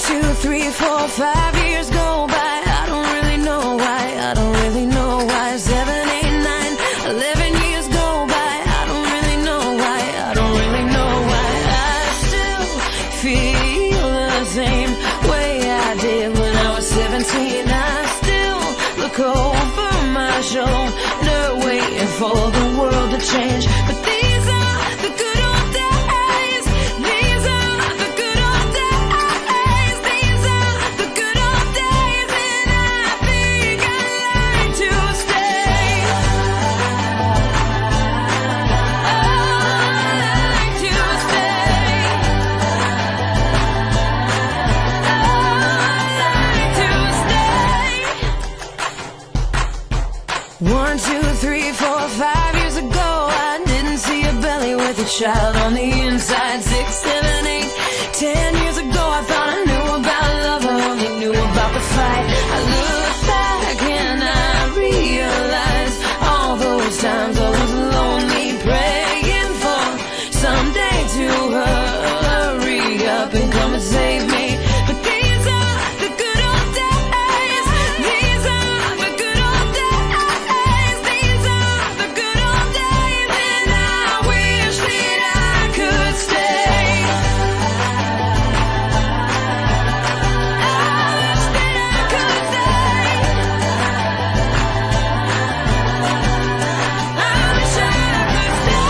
2, 3, 4, 5 years go by. I don't really know why. I don't really know why. 7, 8, 9, 11 years go by. I don't really know why. I don't really know why. I still feel the same way I did when I was 17. I still look over my shoulder, waiting for the world to change. But these are the good old days. These are the good old days. These are the good old days, and I think I'd like to stay. I'd like to stay. I'd like to stay. 1, 2, 3, 4, 5 years ago, I didn't see a belly with a child on the inside. 6, 7, 8, 10 years ago, I thought I knew about love, I only knew about the fight. I look back and I realize all those times I was lonely, praying for someday to hurry up and come and save me. But these are the good old days. These are the good old days. These are the good old days, and I wish that I could stay. I wish that I could stay. I wish I could stay.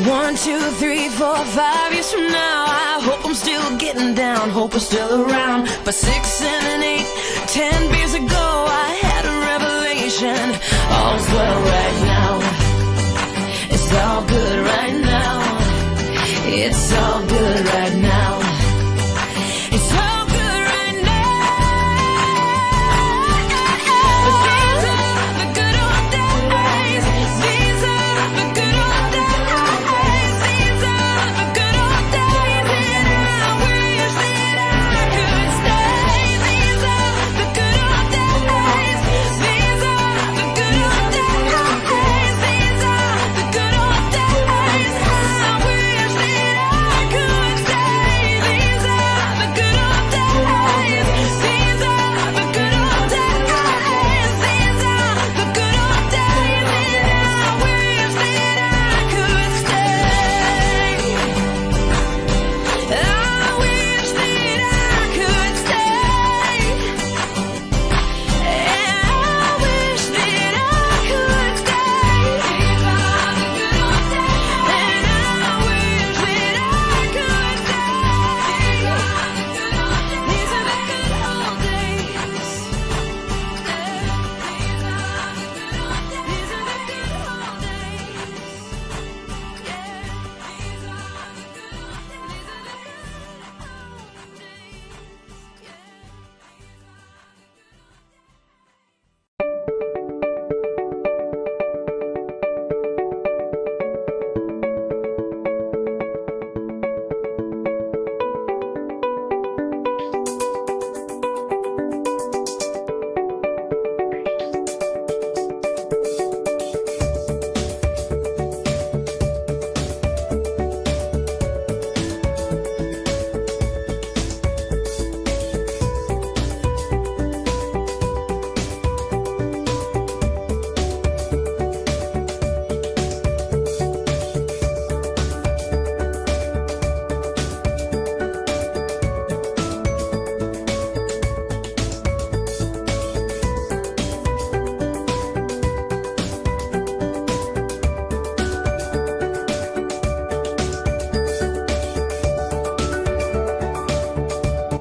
One, 2, 3, 4, 5 years from now, I hope I'm still getting down, hope I'm still around. But 6, 7, 8, 10 years ago, I had a revelation. All's well right now. It's all good right now. It's all good right now. It's all good right now. But these are the good old days. These are the good old days. These are the good old days, and I wish that I could stay. These are the good old days. These are the good old days. These are the good old days. I wish that I could stay. These are the good old days. These are the good old days. These are the good old days, and I wish that I could stay. I wish that I could stay. I wish that I could stay. These are the good old days, and I wish that I could stay. These are the good old days. These are the good old days. These are the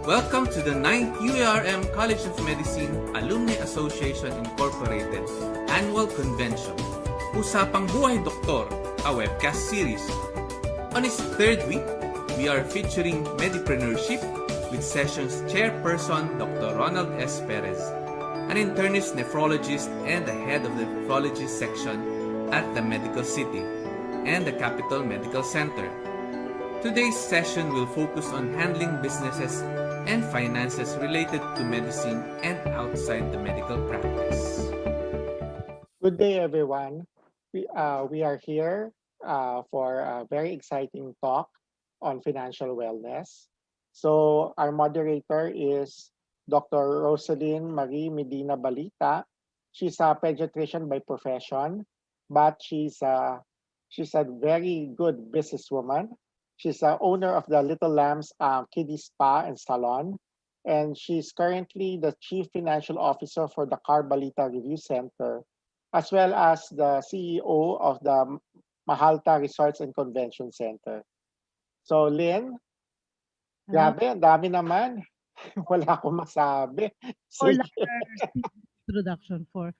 Welcome to the 9th UERM College of Medicine Alumni Association Incorporated Annual Convention, Usapang Buhay Doktor, a webcast series. On its third week, we are featuring Medipreneurship with sessions chairperson Dr. Ronald S. Perez, an internist nephrologist and the head of the nephrology section at the Medical City and the Capital Medical Center. Today's session will focus on handling businesses and finances related to medicine and outside the medical practice. Good day, everyone. We are here for a very exciting talk on financial wellness. So our moderator is Dr. Rosalyn Marie Medina Balita. She's a pediatrician by profession, but she's a very good businesswoman. She's the owner of the Little Lambs Kiddie Spa and Salon, and she's currently the Chief Financial Officer for the Carbalita Review Center, as well as the CEO of the Mahalta Resorts and Convention Center. So, Lynn, grabe, ang dami naman. Wala akong masabi. For Sige. introduction for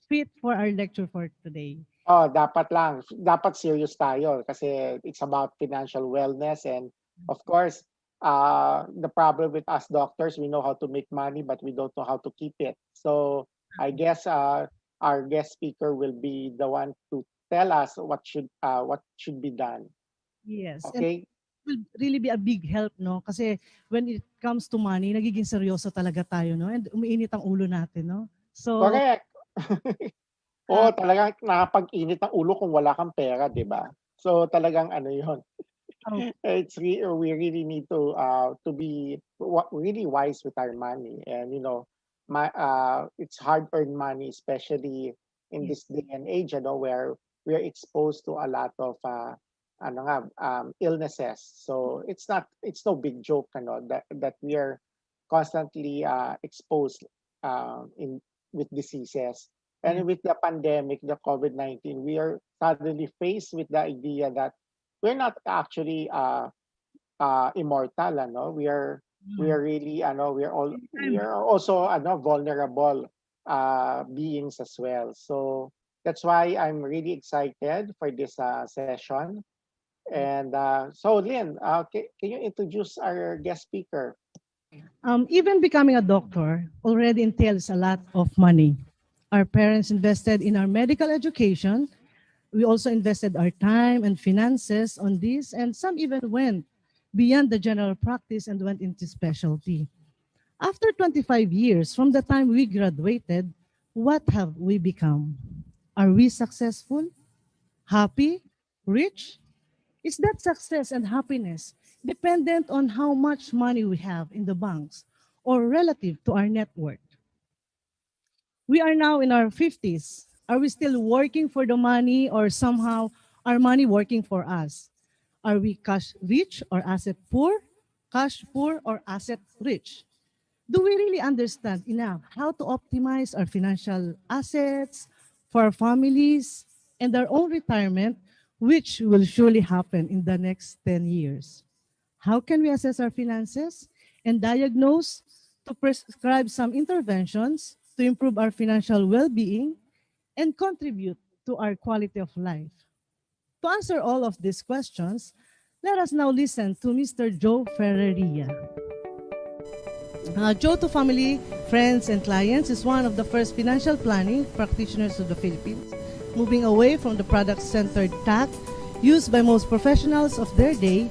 fit for our lecture for today. Oh, dapat lang. Dapat serious tayo kasi it's about financial wellness. And of course, the problem with us doctors, we know how to make money, but we don't know how to keep it. So I guess our guest speaker will be the one to tell us what should be done. Yes. Okay? And it will really be a big help, no? Kasi when it comes to money, nagiging seryoso talaga tayo, no? And umiinit ang ulo natin, no? So, Correct. Oo, talagang nakapag-init ang ulo kung wala kang pera, di ba? So talagang ano yun. We really need to be really wise with our money. And it's hard-earned money, especially in this day and age, where we are exposed to a lot of illnesses. So it's no big joke, that we are constantly exposed with diseases. And with the pandemic, the COVID-19, we are suddenly faced with the idea that we're not actually immortal. We are really we are also vulnerable beings as well. So that's why I'm really excited for this session. And so Lynn, can you introduce our guest speaker? even becoming a doctor already entails a lot of money. Our parents invested in our medical education. We also invested our time and finances on this, and some even went beyond the general practice and went into specialty. After 25 years from the time we graduated, what have we become? Are we successful? Happy? Rich? Is that success and happiness dependent on how much money we have in the banks or relative to our net worth? We are now in our 50s. Are we still working for the money, or somehow our money working for us? Are we cash rich or asset poor? Cash poor or asset rich? Do we really understand enough how to optimize our financial assets for our families and our own retirement, which will surely happen in the next 10 years? How can we assess our finances and diagnose to prescribe some interventions to improve our financial well-being and contribute to our quality of life? To answer all of these questions, let us now listen to Mr. Joe Ferreria. Joe, to family, friends, and clients, is one of the first financial planning practitioners of the Philippines, moving away from the product-centered tack used by most professionals of their day.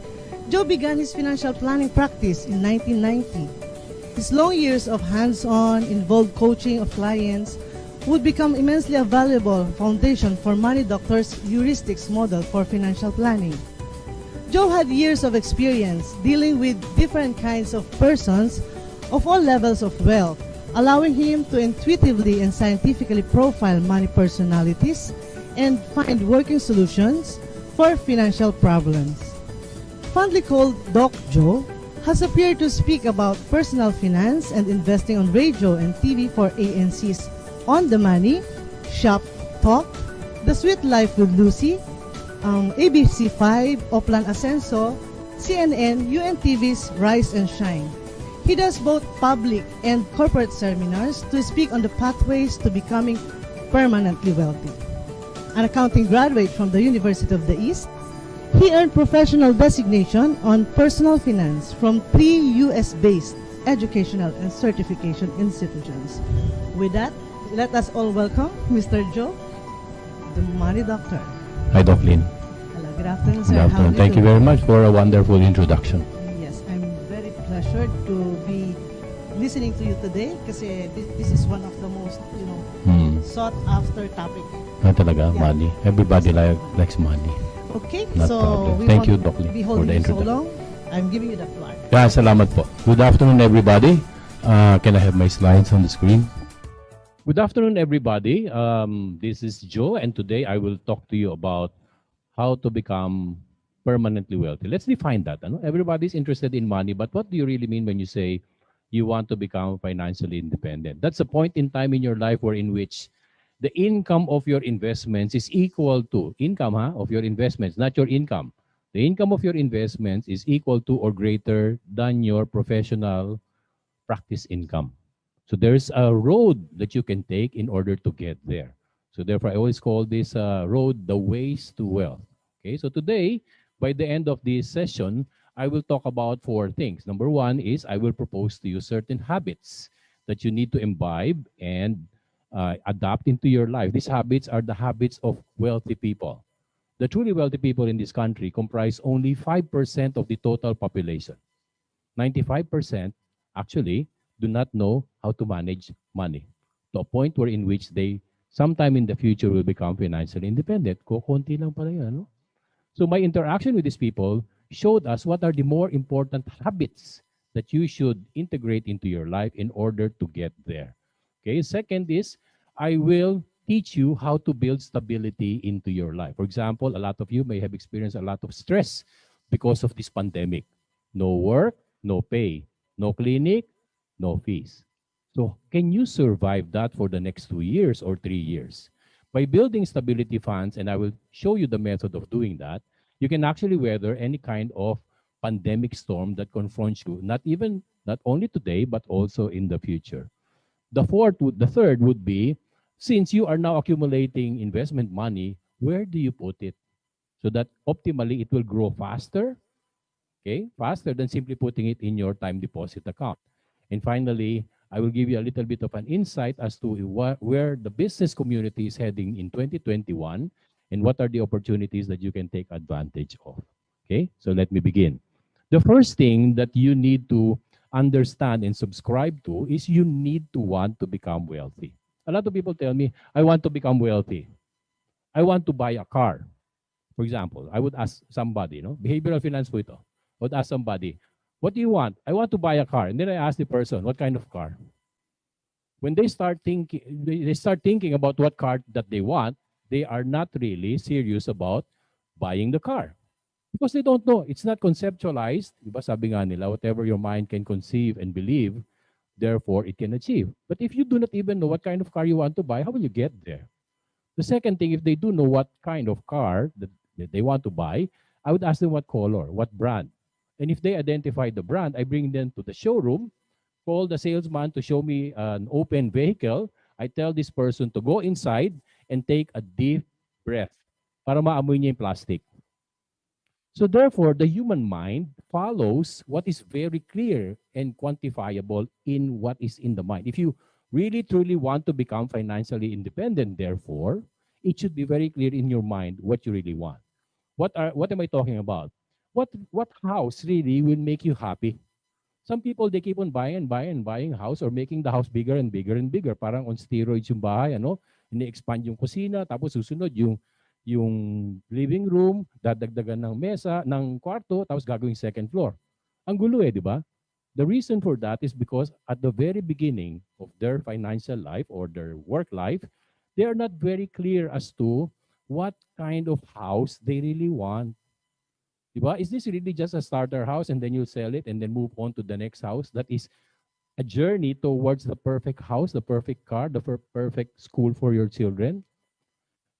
Joe began his financial planning practice in 1990. His long years of hands-on, involved coaching of clients would become immensely a valuable foundation for Money Doctor's heuristics model for financial planning. Joe had years of experience dealing with different kinds of persons of all levels of wealth, allowing him to intuitively and scientifically profile money personalities and find working solutions for financial problems. Fondly called Doc Joe, has appeared to speak about personal finance and investing on radio and TV for ANC's On the Money, Shop Talk, The Sweet Life with Lucy, ABC5, Oplan Ascenso, CNN, UNTV's Rise and Shine. He does both public and corporate seminars to speak on the pathways to becoming permanently wealthy. An accounting graduate from the University of the East, He earned professional designation on personal finance from 3 US-based educational and certification institutions. With that, let us all welcome Mr. Joe, the Money Doctor. Hi, Doc Lynn. Hello, good afternoon, sir. Good How afternoon. are Thank you doing? very much for a wonderful introduction. Yes, I'm very pleasured to be listening to you today kasi this is one of the most, sought after topic. Talaga, Yeah. money. Everybody likes money. Okay, Not so problem. we Thank won't you, Doc Lee, be for holding the you so introduction. long. I'm giving you the floor. Yeah, salamat po. Good afternoon, everybody. Can I have my slides on the screen? Good afternoon, everybody. This is Joe, and today I will talk to you about how to become permanently wealthy. Let's define that. Everybody's interested in money, but what do you really mean when you say you want to become financially independent? That's a point in time in your life where in which the income of your investments is equal to income of your investments, not your income. The income of your investments is equal to or greater than your professional practice income. So there's a road that you can take in order to get there. So therefore, I always call this road the ways to wealth. Okay, so today, by the end of this session, I will talk about 4 things. Number 1 is I will propose to you certain habits that you need to imbibe and adapt into your life. These habits are the habits of wealthy people. The truly wealthy people in this country comprise only 5% of the total population. 95% actually do not know how to manage money to a point where in which they sometime in the future will become financially independent. Kukunti lang pala yan, no? So my interaction with these people showed us what are the more important habits that you should integrate into your life in order to get there. Okay, second is I will teach you how to build stability into your life. For example, a lot of you may have experienced a lot of stress because of this pandemic. No work, no pay, no clinic, no fees. So can you survive that for the next 2 years or 3 years? By building stability funds, and I will show you the method of doing that, you can actually weather any kind of pandemic storm that confronts you, not only today, but also in the future. The third would be, since you are now accumulating investment money, where do you put it? So that optimally it will grow faster, okay? Faster than simply putting it in your time deposit account. And finally, I will give you a little bit of an insight as to where the business community is heading in 2021 and what are the opportunities that you can take advantage of. Okay, so let me begin. The first thing that you need to understand and subscribe to is you need to want to become wealthy. A lot of people tell me, I want to become wealthy. I want to buy a car. For example, I would ask somebody, behavioral finance po ito. I would ask somebody, what do you want? I want to buy a car. And then I ask the person, what kind of car? When they start thinking about what car that they want, they are not really serious about buying the car. Because they don't know. It's not conceptualized. Diba sabi nga nila, whatever your mind can conceive and believe, therefore it can achieve. But if you do not even know what kind of car you want to buy, how will you get there? The second thing, if they do know what kind of car that they want to buy, I would ask them what color, what brand. And if they identify the brand, I bring them to the showroom, call the salesman to show me an open vehicle. I tell this person to go inside and take a deep breath para maamoy niya yung plastic. So therefore, the human mind follows what is very clear and quantifiable in what is in the mind. If you really truly want to become financially independent, therefore, it should be very clear in your mind what you really want. What am I talking about? What house really will make you happy? Some people, they keep on buying house or making the house bigger and bigger and bigger. Parang on steroids yung bahay, ini-expand yung kusina, tapos susunod yung living room, dadagdagan ng mesa, ng kwarto, tapos gagawing second floor. Ang gulo di ba? The reason for that is because at the very beginning of their financial life or their work life, they are not very clear as to what kind of house they really want. Diba? Is this really just a starter house and then you sell it and then move on to the next house? That is a journey towards the perfect house, the perfect car, the perfect school for your children.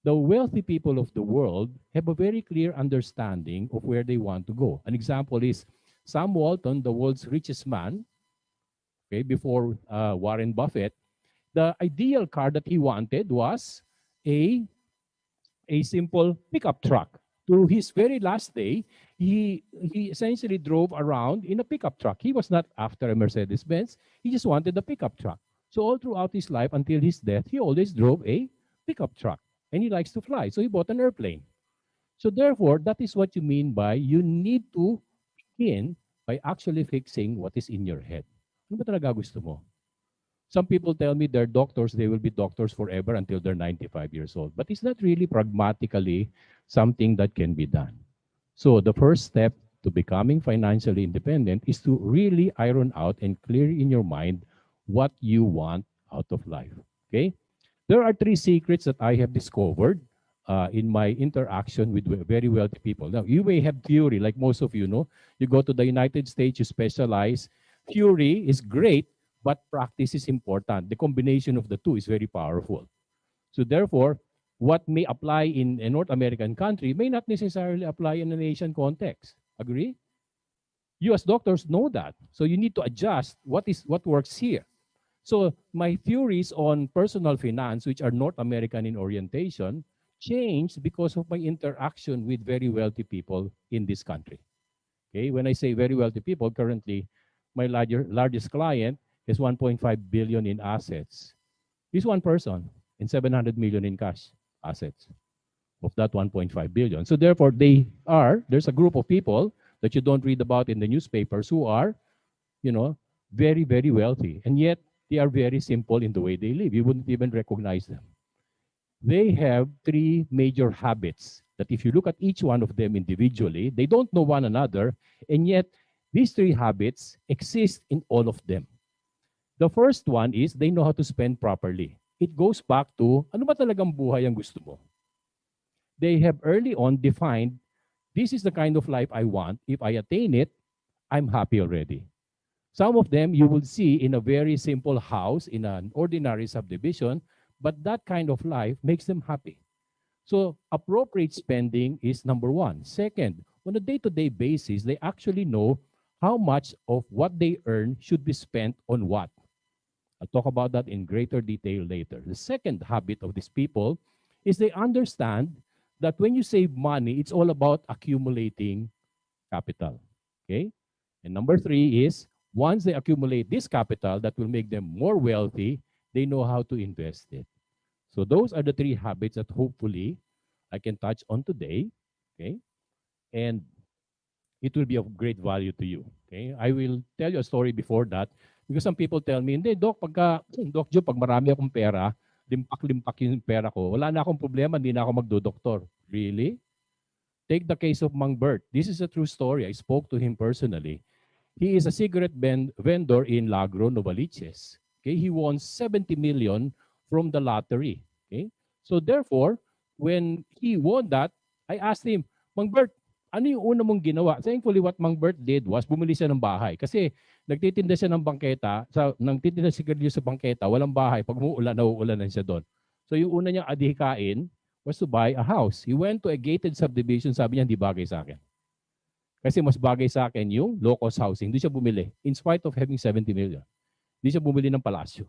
The wealthy people of the world have a very clear understanding of where they want to go. An example is Sam Walton, the world's richest man, okay, before Warren Buffett. The ideal car that he wanted was a simple pickup truck to his very last day, he essentially drove around in a pickup truck. He was not after a Mercedes-Benz. He just wanted a pickup truck. So all throughout his life until his death, he always drove a pickup truck. And he likes to fly. So he bought an airplane. So therefore, that is what you mean by you need to begin by actually fixing what is in your head. Ano ba talaga gusto mo? Some people tell me they're doctors, they will be doctors forever until they're 95 years old. But it's not really pragmatically something that can be done. So the first step to becoming financially independent is to really iron out and clear in your mind what you want out of life. Okay? There are 3 secrets that I have discovered in my interaction with very wealthy people. Now, you may have theory, like most of you know. You go to the United States, you specialize. Theory is great, but practice is important. The combination of the two is very powerful. So therefore, what may apply in a North American country may not necessarily apply in an Asian context. Agree? You as doctors know that. So you need to adjust what works here. So my theories on personal finance, which are North American in orientation, changed because of my interaction with very wealthy people in this country. Okay, when I say very wealthy people, currently my largest client is 1.5 billion in assets. He's one person and 700 million in cash assets of that 1.5 billion. So therefore, there's a group of people that you don't read about in the newspapers who are, very, very wealthy. And yet, they are very simple in the way they live. You wouldn't even recognize them. They have 3 major habits that if you look at each one of them individually, they don't know one another, and yet these 3 habits exist in all of them. The first one is they know how to spend properly. It goes back to, ano ba talagang buhay ang gusto mo? They have early on defined, this is the kind of life I want. If I attain it, I'm happy already. Some of them you will see in a very simple house in an ordinary subdivision, but that kind of life makes them happy. So appropriate spending is number 1. Second, on a day-to-day basis, they actually know how much of what they earn should be spent on what. I'll talk about that in greater detail later. The second habit of these people is they understand that when you save money, it's all about accumulating capital. Okay? And number 3 is, once they accumulate this capital that will make them more wealthy, they know how to invest it. So those are the 3 habits that hopefully I can touch on today. Okay? And it will be of great value to you. Okay? I will tell you a story before that because some people tell me, hindi, Doc, Doc Joe, pag marami akong pera, limpak-limpak yung pera ko, wala na akong problema, hindi na ako magdodoktor. Really? Take the case of Mang Bert. This is a true story. I spoke to him personally. He is a cigarette vendor in Lagro, Novaliches. Okay? He won 70 million from the lottery. Okay? So therefore, when he won that, I asked him, Mang Bert, ano yung una mong ginawa? Thankfully, what Mang Bert did was bumili siya ng bahay. Kasi nagtitinda siya ng bangketa, nagtitinda sigarilyo sa bangketa, walang bahay. Pag umuulan, nauulanan siya doon. So yung una niyang adhikain was to buy a house. He went to a gated subdivision, sabi niya, hindi bagay sa akin. Kasi mas bagay sa akin yung low-cost housing. Hindi siya bumili. In spite of having 70 million. Hindi siya bumili ng palasyo.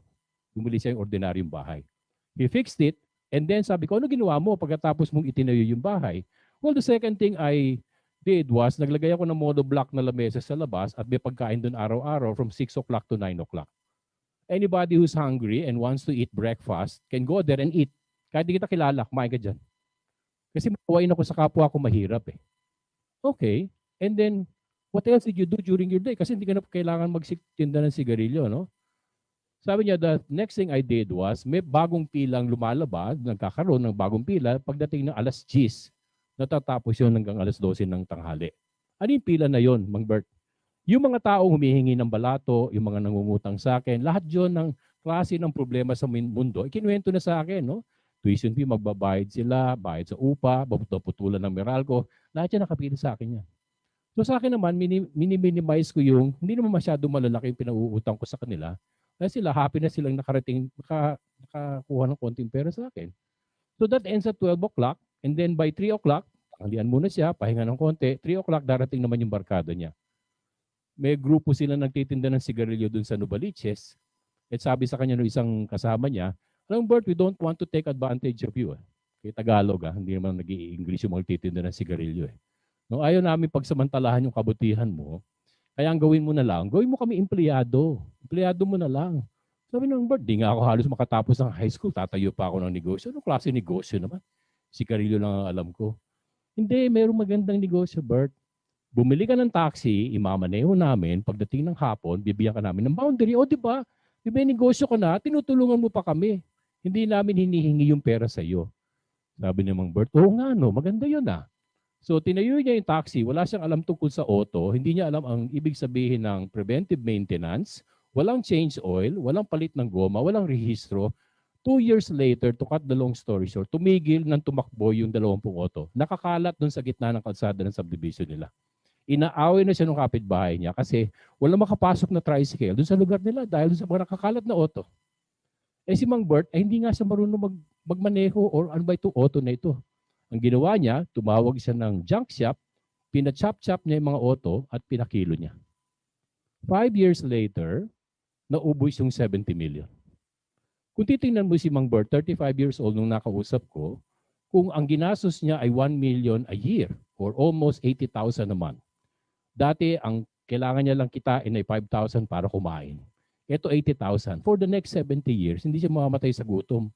Bumili siya yung ordinaryong bahay. He fixed it, and then sabi ko, ano ginawa mo pagkatapos mong itinayo yung bahay? Well, the second thing I did was, naglagay ako ng monoblock na lamesa sa labas at may pagkain doon araw-araw from 6 o'clock to 9 o'clock. Anybody who's hungry and wants to eat breakfast can go there and eat. Kahit di kita kilala, kumain ka dyan. Kasi mawain ako sa kapwa ko mahirap eh. Okay. And then, what else did you do during your day? Kasi hindi ka na kailangan magtinda ng sigarilyo, no? Sabi niya, the next thing I did was, may bagong pilang lumalabas, nagkakaroon ng bagong pila, pagdating ng alas 10, natatapos yun hanggang alas 12 ng tanghali. Ano yung pila na yun, Mang Bert? Yung mga taong humihingi ng balato, yung mga nangungutang sa akin, lahat yun ng klase ng problema sa mundo, ikinuwento na sa akin, no? Tuition fee, magbabayad sila, bayad sa upa, putulan ng Meralco, lahat yan nakapila sa akin yan. So sa akin naman, minimize ko yung, hindi naman masyado malalaki yung pinauutang ko sa kanila, kasi sila, happy na silang nakakuha ng konting pera sa akin. So that ends at 12 o'clock, and then by 3 o'clock, tanghalian muna siya, pahinga ng konti, 3 o'clock, darating naman yung barkada niya. May grupo sila nagtitinda ng sigarilyo dun sa Novaliches, at sabi sa kanya ng isang kasama niya, alam Bert, we don't want to take advantage of you. Okay, Tagalog hindi naman nag-i-English yung magtitinda ng sigarilyo eh. No, ayaw namin pagsamantalahan yung kabutihan mo, kaya ang gawin mo na lang, gawin mo kami empleyado. Empleyado mo na lang. Sabi ng Bert, di nga ako halos makatapos ng high school, tatayo pa ako ng negosyo. Anong klase negosyo naman? Sigarilyo lang ang alam ko. Hindi, mayroong magandang negosyo, Bert. Bumili ka ng taxi, imamaneho namin, pagdating ng hapon, bibigyan ka namin ng boundary. O di ba? Di ba negosyo ka na, tinutulungan mo pa kami. Hindi namin hinihingi yung pera sa iyo. Sabi ni Mang Bert, oo nga no, maganda yun ah. So tinayo niya yung taxi, wala siyang alam tungkol sa auto, hindi niya alam ang ibig sabihin ng preventive maintenance, walang change oil, walang palit ng goma, walang rehistro. 2 years later, to cut the long story short, tumigil ng tumakbo yung 20 auto. Nakakalat dun sa gitna ng kalsada ng subdivision nila. Inaaway na siya ng kapitbahay niya kasi wala makapasok na tricycle dun sa lugar nila dahil dun sa mga nakakalat na auto. Eh si Mang Bert, hindi nga siya marunong magmaneho or ano ba itong auto na ito. Ang ginawa niya, tumawag siya ng junk shop, pinachop-chop niya yung mga auto at pinakilo niya. 5 years later, naubos yung 70 million. Kung titingnan mo si Mang Bert, 35 years old nung nakausap ko, kung ang ginastos niya ay 1 million a year or almost 80,000 a month. Dati, ang kailangan niya lang kitain ay 5,000 para kumain. Ito 80,000. For the next 70 years, hindi siya mamamatay sa gutom.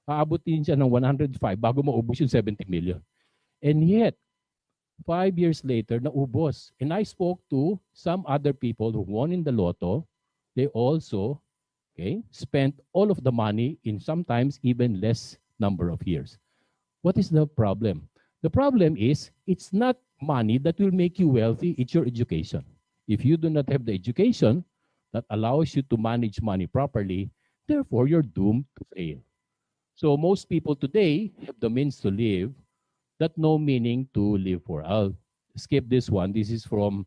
Aabutin siya ng 105 bago maubos yung 70 million. And yet, 5 years later, naubos. And I spoke to some other people who won in the lotto. They also spent all of the money in sometimes even less number of years. What is the problem? The problem is, it's not money that will make you wealthy, it's your education. If you do not have the education that allows you to manage money properly, therefore you're doomed to fail. So most people today have the means to live, that no meaning to live for. I'll skip this one. This is from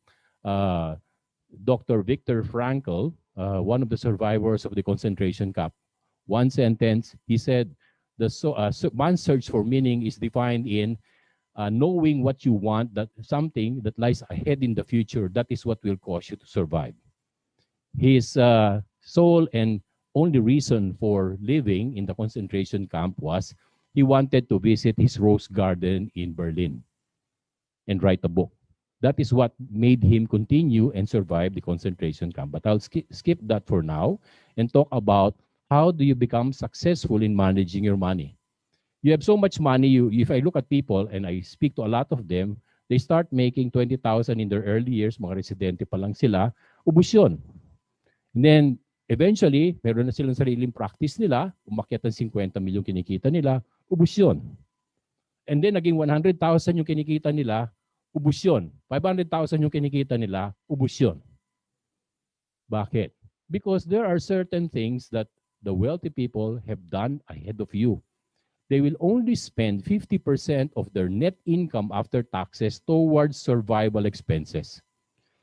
Dr. Viktor Frankl, one of the survivors of the concentration camp. One sentence, he said, man's search for meaning is defined in knowing what you want, that something that lies ahead in the future, that is what will cause you to survive. His sole and only reason for living in the concentration camp was he wanted to visit his rose garden in Berlin and write a book. That is what made him continue and survive the concentration camp. But I'll skip that for now and talk about how do you become successful in managing your money. You have so much money, if I look at people and I speak to a lot of them, they start making 20,000 in their early years, mga residente pa lang sila, ubus yun. And then, eventually, meron na silang sariling practice nila, umakyat ng 50 milyong kinikita nila, ubus yun. And then, naging 100,000 yung kinikita nila, ubus yun. 500,000 yung kinikita nila, ubus yun. Bakit? Because there are certain things that the wealthy people have done ahead of you. They will only spend 50% of their net income after taxes towards survival expenses.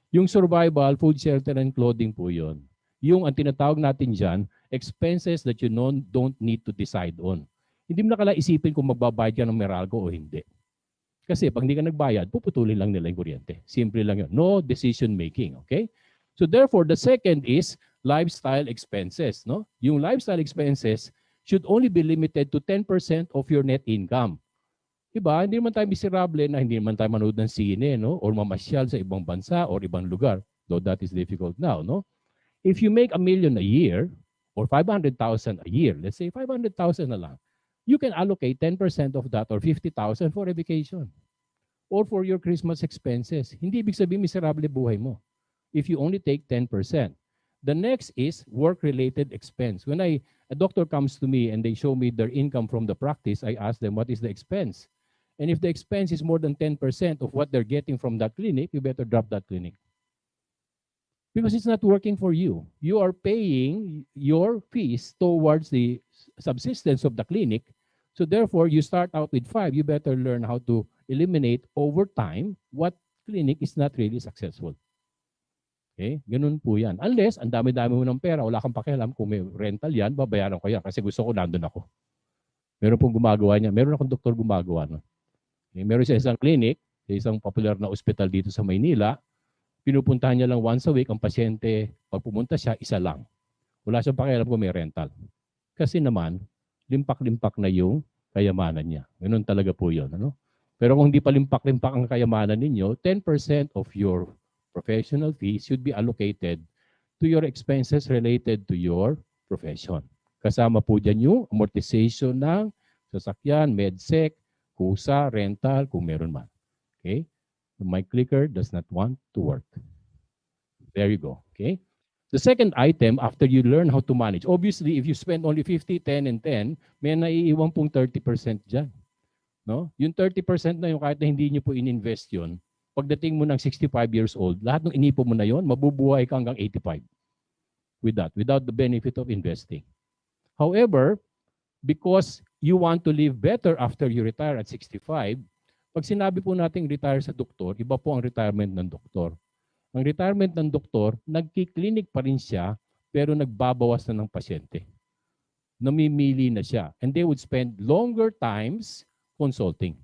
Yung survival, food, shelter, and clothing po yun. Yung ang tinatawag natin dyan, expenses that you don't need to decide on. Hindi mo na kailangan isipin kung magbabayad ka ng Meralco o hindi. Kasi pag hindi ka nagbayad, puputulin lang nila yung kuryente. Simple lang yun. No decision making, okay? So therefore, the second is lifestyle expenses. No? Yung lifestyle expenses should only be limited to 10% of your net income. Diba? Hindi naman tayo miserable na hindi naman tayo manood ng sine, no? Or mamasyal sa ibang bansa or ibang lugar. Though that is difficult now, no? If you make $1 million a year or 500,000 a year, let's say 500,000 na lang, you can allocate 10% of that or 50,000 for a vacation or for your Christmas expenses. Hindi ibig sabihin miserable buhay mo if you only take 10%. The next is work-related expense. When a doctor comes to me and they show me their income from the practice, I ask them, what is the expense? And if the expense is more than 10% of what they're getting from that clinic, you better drop that clinic. Because it's not working for you. You are paying your fees towards the subsistence of the clinic. So therefore, you start out with 5. You better learn how to eliminate over time what clinic is not really successful. Okay? Ganun po yan. Unless, ang dami-dami mo ng pera, wala kang pakialam kung may rental yan, babayaran ko yan kasi gusto ko nandun ako. Meron pong gumagawa niya. Meron akong doktor gumagawa. No? Okay? Meron siya isang clinic, isang popular na ospital dito sa Maynila. Pinupuntahan niya lang once a week. Ang pasyente, pag pumunta siya, isa lang. Wala siyang pakialam kung may rental. Kasi naman, limpak-limpak na yung kayamanan niya. Ganun talaga po yun. Ano? Pero kung hindi palimpak-limpak ang kayamanan ninyo, 10% of your professional fees should be allocated to your expenses related to your profession. Kasama po dyan yung amortization ng sasakyan, medsec, kusa, rental, kung meron man. Okay? My clicker does not want to work. There you go. Okay? The second item, after you learn how to manage, obviously, if you spend only 50, 10, and 10, may naiiwan pong 30% dyan. No? Yung 30% na yung kahit na hindi nyo po in-invest yun, pagdating mo ng 65 years old, lahat ng inipo mo na yon, mabubuhay ka hanggang 85 with that, without the benefit of investing. However, because you want to live better after you retire at 65, pag sinabi po nating retire sa doktor, iba po ang retirement ng doktor. Ang retirement ng doktor, nagki-clinic pa rin siya, pero nagbabawas na ng pasyente. Namimili na siya. And they would spend longer times consulting.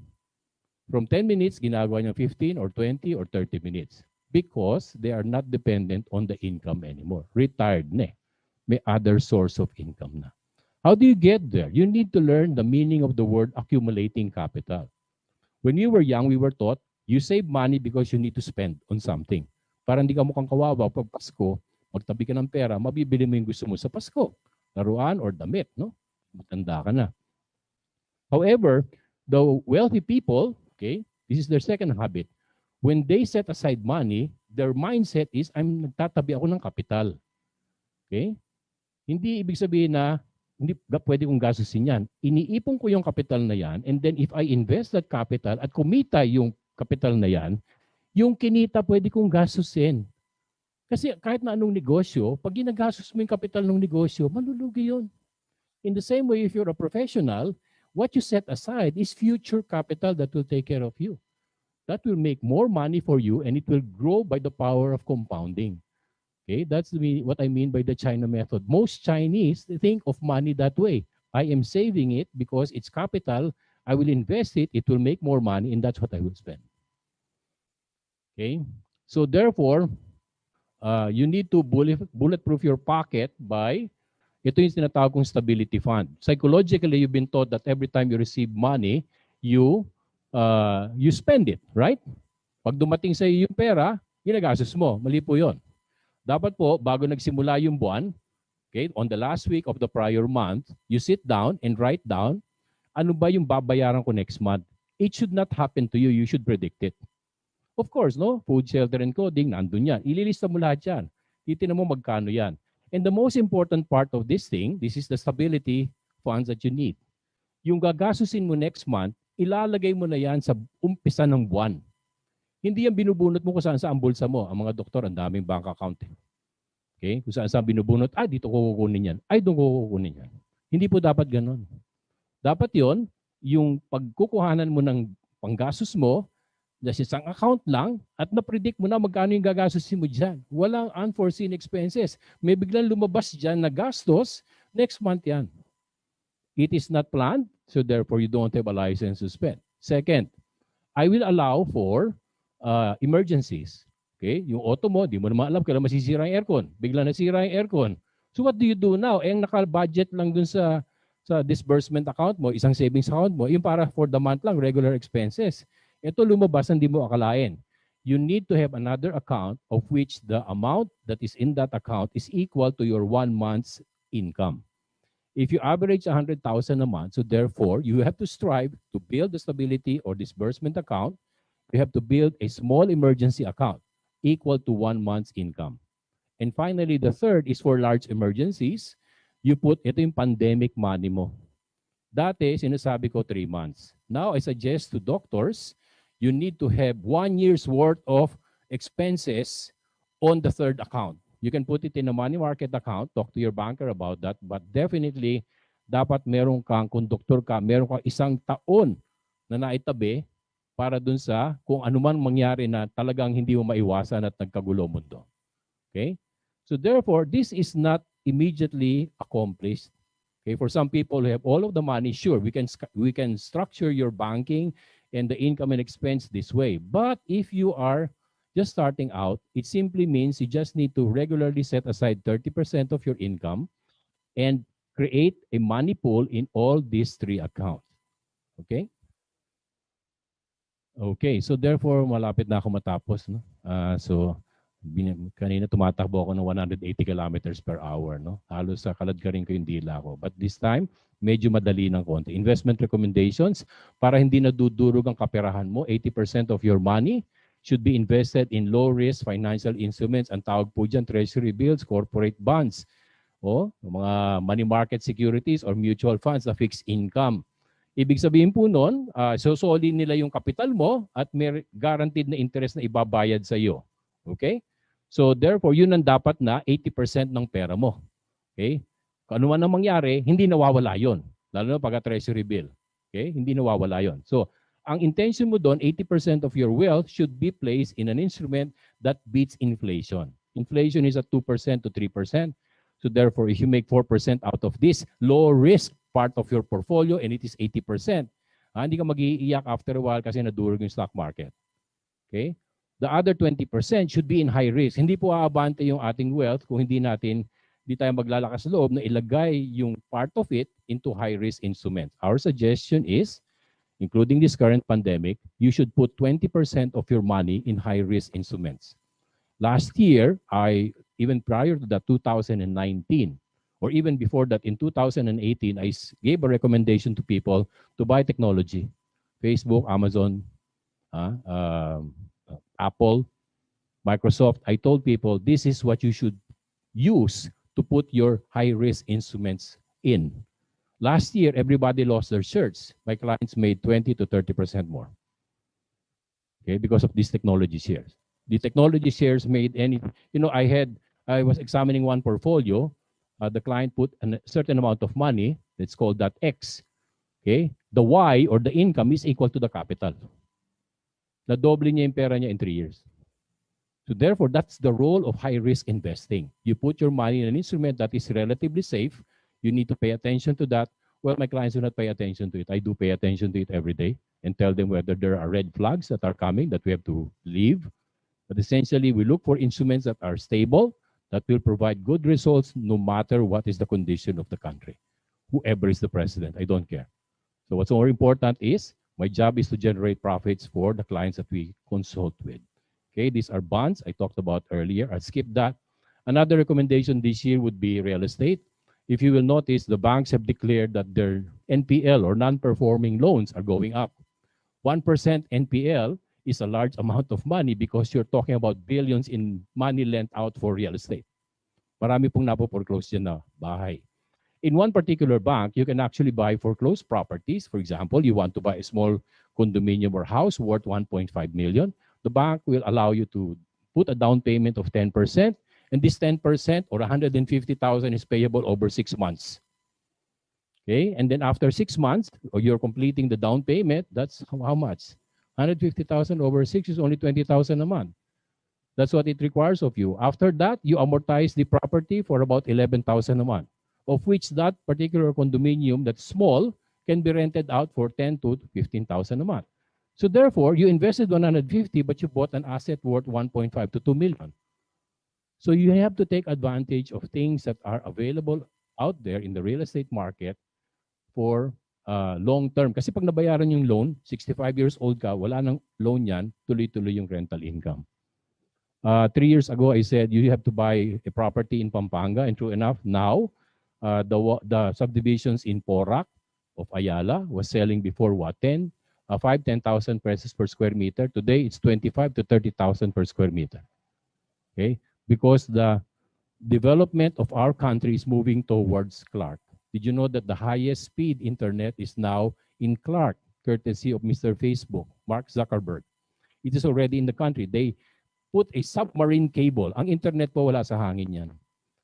From 10 minutes, ginagawa niya 15 or 20 or 30 minutes because they are not dependent on the income anymore. Retired na. May other source of income na. How do you get there? You need to learn the meaning of the word accumulating capital. When we were young, we were taught, you save money because you need to spend on something. Para hindi ka mukhang kawawa pag Pasko, magtabi ka ng pera, mabibili mo yung gusto mo sa Pasko. Laruan or damit, no? Matanda ka na. However, the wealthy people, okay, this is their second habit. When they set aside money, their mindset is, nagtatabi ako ng kapital. Okay? Hindi ibig sabihin na, hindi pwede kong gastusin yan. Iniipon ko yung kapital na yan, and then if I invest that capital at kumita yung kapital na yan, yung kinita pwede kong gastusin. Kasi kahit na anong negosyo, pag ginagastos mo yung kapital ng negosyo, malulugi yun. In the same way, if you're a professional, what you set aside is future capital that will take care of you. That will make more money for you and it will grow by the power of compounding. Okay, that's what I mean by the China method. Most Chinese think of money that way. I am saving it because it's capital. I will invest it. It will make more money and that's what I will spend. Okay, so therefore, you need to bulletproof your pocket by, ito yung tinatawag kong stability fund. Psychologically, you've been taught that every time you receive money, you spend it, right? Pag dumating sa iyo yung pera, ginagastos mo. Mali po yun. Dapat po, bago nagsimula yung buwan, okay, on the last week of the prior month, you sit down and write down, ano ba yung babayaran ko next month? It should not happen to you. You should predict it. Of course, no? Food, shelter, and clothing, nandun yan. Ililista mo lahat yan. Titignan mo magkano yan. And the most important part of this thing, this is the stability funds that you need. Yung gagasusin mo next month, ilalagay mo na yan sa umpisa ng buwan. Hindi yan binubunot mo kung saan bulsa mo. Ang mga doktor, ang daming bank account. Okay? Kung saan binubunot, dito ko kukunin yan. Doon ko kukunin yan. Hindi po dapat ganun. Dapat yon, yung pagkukuhanan mo ng panggastos mo, just isang account lang at na-predict mo na magkano yung gagastusin mo dyan. Walang unforeseen expenses. May biglang lumabas dyan na gastos, next month yan. It is not planned, so therefore you don't have a license to spend. Second, I will allow for emergencies. Okay? Yung auto mo, di mo naman alam kailan masisira yung aircon. Bigla nasira yung aircon. So what do you do now? Ang naka-budget lang dun sa disbursement account mo, isang savings account mo, yung para for the month lang, regular expenses. Ito lumabas, hindi mo akalain. You need to have another account of which the amount that is in that account is equal to your 1 month's income. If you average 100,000 a month, so therefore, you have to strive to build the stability or disbursement account. You have to build a small emergency account equal to 1 month's income. And finally, the third is for large emergencies. You put, ito yung pandemic money mo. Dati, sinasabi ko 3 months. Now, I suggest to doctors, you need to have 1 year's worth of expenses on the third account. You can put it in a money market account, talk to your banker about that, but definitely, dapat meron kang, kung doktor ka, meron kang 1 taon na naitabi para dun sa kung anuman mangyari na talagang hindi mo maiwasan at nagkagulo mundo. Okay? So therefore, this is not immediately accomplished. Okay? For some people who have all of the money, sure, we can structure your banking and the income and expense this way. But if you are just starting out, it simply means you just need to regularly set aside 30% of your income and create a money pool in all these 3 accounts. Okay? Okay, so therefore, malapit na ako matapos. No? Kanina tumatakbo ako ng 180 kilometers per hour. No? Halos sa kalad ka rin ko yung dila ko. But this time, medyo madali ng konti. Investment recommendations, para hindi nadudurog ang kaperahan mo, 80% of your money should be invested in low-risk financial instruments. Ang tawag po dyan, treasury bills, corporate bonds, o mga money market securities or mutual funds na fixed income. Ibig sabihin po nun, susoli nila yung kapital mo at may guaranteed na interest na ibabayad sa iyo. Okay? So therefore, yun ang dapat na 80% ng pera mo. Okay? Kung ano man ang mangyari, hindi nawawala yon. Lalo na pagka treasury bill. Okay? Hindi nawawala yon. So, ang intention mo doon, 80% of your wealth should be placed in an instrument that beats inflation. Inflation is at 2% to 3%. So therefore, if you make 4% out of this low risk part of your portfolio and it is 80%, hindi ka mag-iiyak after a while kasi nadurog yung stock market. Okay? The other 20% should be in high risk. Hindi po aabante yung ating wealth kung hindi tayo maglalakas loob na ilagay yung part of it into high risk instruments. Our suggestion is, including this current pandemic, you should put 20% of your money in high risk instruments. Last year, even prior to that, 2019, or even before that, in 2018, I gave a recommendation to people to buy technology. Facebook, Amazon, Apple, Microsoft. I told people this is what you should use to put your high-risk instruments in. Last year, everybody lost their shirts. My clients made 20 to 30% more. Okay, because of these technology shares. The technology shares made I was examining one portfolio. The client put a certain amount of money, let's call that X. Okay? The Y or the income is equal to the capital. Nadoble niya yung pera niya in 3 years. So therefore, that's the role of high-risk investing. You put your money in an instrument that is relatively safe. You need to pay attention to that. Well, my clients do not pay attention to it. I do pay attention to it every day and tell them whether there are red flags that are coming that we have to leave. But essentially, we look for instruments that are stable, that will provide good results no matter what is the condition of the country. Whoever is the president, I don't care. So what's more important is, my job is to generate profits for the clients that we consult with. Okay, these are bonds I talked about earlier. I'll skip that. Another recommendation this year would be real estate. If you will notice, the banks have declared that their NPL or non-performing loans are going up. 1% NPL is a large amount of money because you're talking about billions in money lent out for real estate. Marami pong napo-foreclose dyan na bahay. In one particular bank, you can actually buy foreclosed properties. For example, you want to buy a small condominium or house worth 1.5 million. The bank will allow you to put a down payment of 10%, and this 10% or 150,000 is payable over 6 months. Okay, and then after 6 months, or you're completing the down payment, that's how much? 150,000 over 6 is only 20,000 a month. That's what it requires of you. After that, you amortize the property for about 11,000 a month, of which that particular condominium that's small can be rented out for 10 to 15,000 a month. So therefore, you invested 150, but you bought an asset worth 1.5 to 2 million. So you have to take advantage of things that are available out there in the real estate market for long term. Kasi pag nabayaran yung loan, 65 years old ka, wala nang loan yan, tuloy-tuloy yung rental income. 3 years ago, I said you have to buy a property in Pampanga, and true enough, now the subdivisions in Porac of Ayala was selling before what, 10,000 pesos per square meter. Today, it's 25,000 to 30,000 per square meter. Okay? Because the development of our country is moving towards Clark. Did you know that the highest speed internet is now in Clark, courtesy of Mr. Facebook, Mark Zuckerberg? It is already in the country. They put a submarine cable. Ang internet po wala sa hangin yan.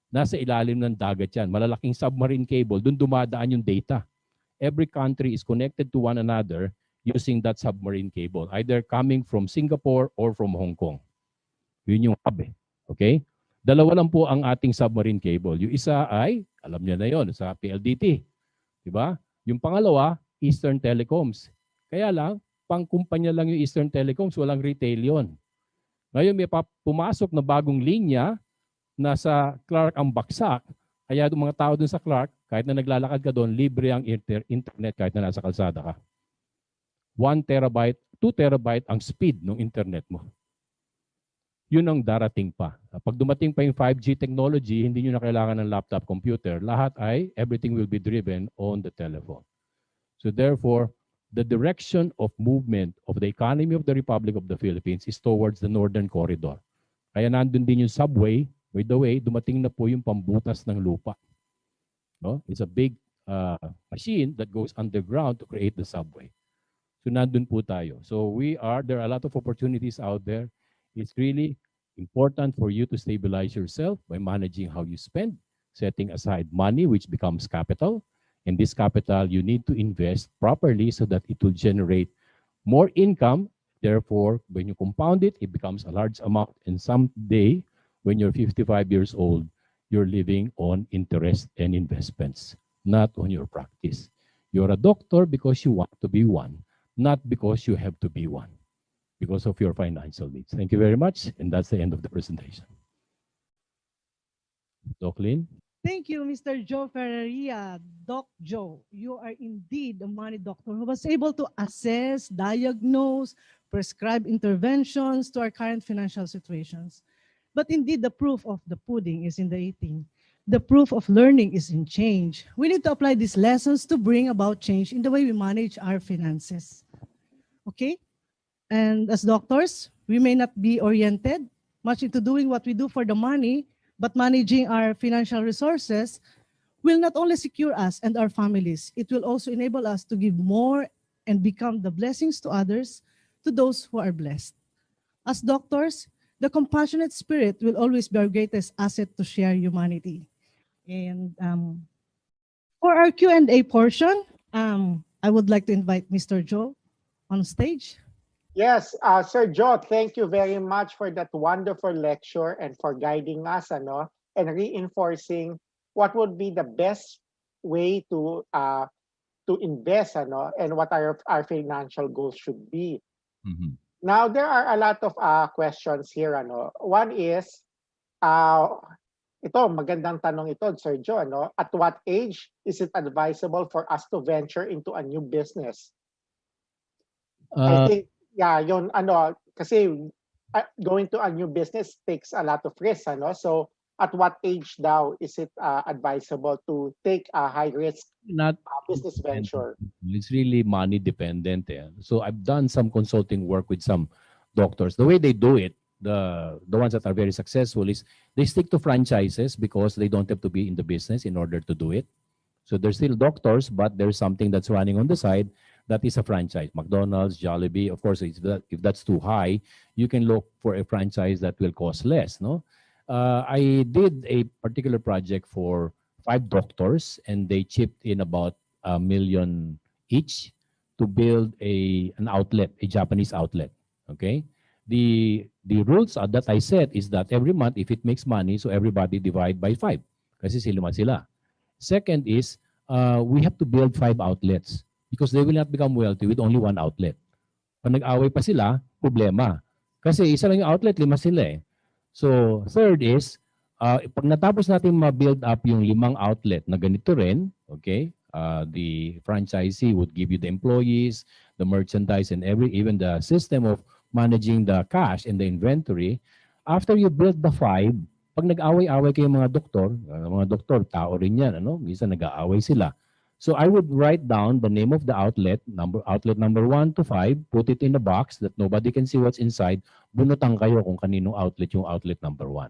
Nasa ilalim ng dagat yan. Malalaking submarine cable. Doon dumadaan yung data. Every country is connected to one another using that submarine cable, either coming from Singapore or from Hong Kong. Yun yung hub eh. Okay? Dalawa lang po ang ating submarine cable. Yung isa ay, alam niya na yon, sa PLDT. Diba? Yung pangalawa, Eastern Telecoms. Kaya lang, pangkumpanya lang yung Eastern Telecoms, walang retail yon. Ngayon may pumasok na bagong linya na sa Clark ang baksak. Kaya yung mga tao dun sa Clark, kahit na naglalakad ka doon, libre ang internet kahit na nasa kalsada ka. 1 terabyte, 2 terabyte ang speed ng internet mo. Yun ang darating pa. Pag dumating pa yung 5G technology, hindi nyo na kailangan ng laptop computer. Lahat ay, everything will be driven on the telephone. So therefore, the direction of movement of the economy of the Republic of the Philippines is towards the Northern Corridor. Kaya nandun din yung subway. By the way, dumating na po yung pambutas ng lupa. No? It's a big machine that goes underground to create the subway. So nandun po tayo. So there are a lot of opportunities out there. It's really important for you to stabilize yourself by managing how you spend, setting aside money which becomes capital. And this capital, you need to invest properly so that it will generate more income. Therefore, when you compound it, it becomes a large amount. And someday, when you're 55 years old, you're living on interest and investments, not on your practice. You're a doctor because you want to be one, not because you have to be one, because of your financial needs. Thank you very much. And that's the end of the presentation. Doc Lynn? Thank you, Mr. Joe Ferreria. Doc Joe, you are indeed a money doctor who was able to assess, diagnose, prescribe interventions to our current financial situations. But indeed, the proof of the pudding is in the eating. The proof of learning is in change. We need to apply these lessons to bring about change in the way we manage our finances. Okay? And as doctors, we may not be oriented much into doing what we do for the money, but managing our financial resources will not only secure us and our families, it will also enable us to give more and become the blessings to others, to those who are blessed. As doctors, the compassionate spirit will always be our greatest asset to share humanity. And for our Q&A portion, I would like to invite Mr. Joe on stage. Yes, Sir Joe, thank you very much for that wonderful lecture and for guiding us and reinforcing what would be the best way to invest and what our financial goals should be. Mm-hmm. Now, there are a lot of questions here. One is, ito, magandang tanong ito, Sir Joe. At what age is it advisable for us to venture into a new business? I think, yun, kasi going to a new business takes a lot of risk, So, at what age daw is it advisable to take a high-risk business venture? It's really money dependent. So, I've done some consulting work with some doctors. The way they do it, the ones that are very successful is they stick to franchises because they don't have to be in the business in order to do it. So, they're still doctors, but there's something that's running on the side that is a franchise. McDonald's, Jollibee, of course, if that's too high, you can look for a franchise that will cost less. No, I did a particular project for 5 doctors, and they chipped in about $1 million each to build an outlet, a Japanese outlet. Okay, the rules that I set is that every month, if it makes money, so everybody divide by 5, kasi sila. Second is we have to build 5 outlets, because they will not become wealthy with only 1 outlet. Pag nag-away pa sila, problema. Kasi isa lang yung outlet, 5 sila . So, third is, pag natapos natin ma-build up yung 5 outlet na ganito rin, okay, the franchisee would give you the employees, the merchandise, and even the system of managing the cash and the inventory. After you build the 5, pag nag-away-away kayo mga doktor, tao rin yan, minsan nag-aaway sila. So I would write down the name of the outlet number 1 to 5, put it in a box that nobody can see what's inside. Bunutan kayo kung kaninong outlet yung outlet number 1.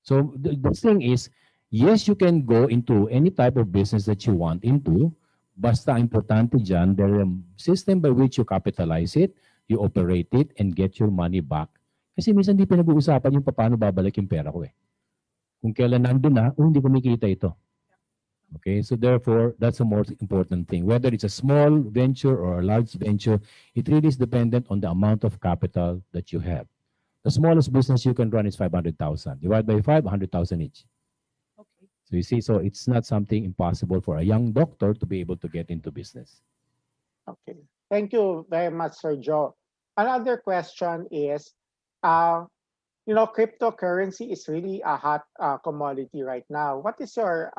So the thing is, yes, you can go into any type of business that you want into. Basta importante dyan, there is a system by which you capitalize it, you operate it, and get your money back. Kasi minsan di pinag-uusapan yung paano babalik yung pera ko . Kung kailan nandun na, hindi kumikita ito. Okay, so therefore, that's the most important thing. Whether it's a small venture or a large venture, it really is dependent on the amount of capital that you have. The smallest business you can run is 500,000. Divide by 5, 100,000 each. Okay. So you see, so it's not something impossible for a young doctor to be able to get into business. Okay. Thank you very much, Sir Joe. Another question is, cryptocurrency is really a hot commodity right now. What is your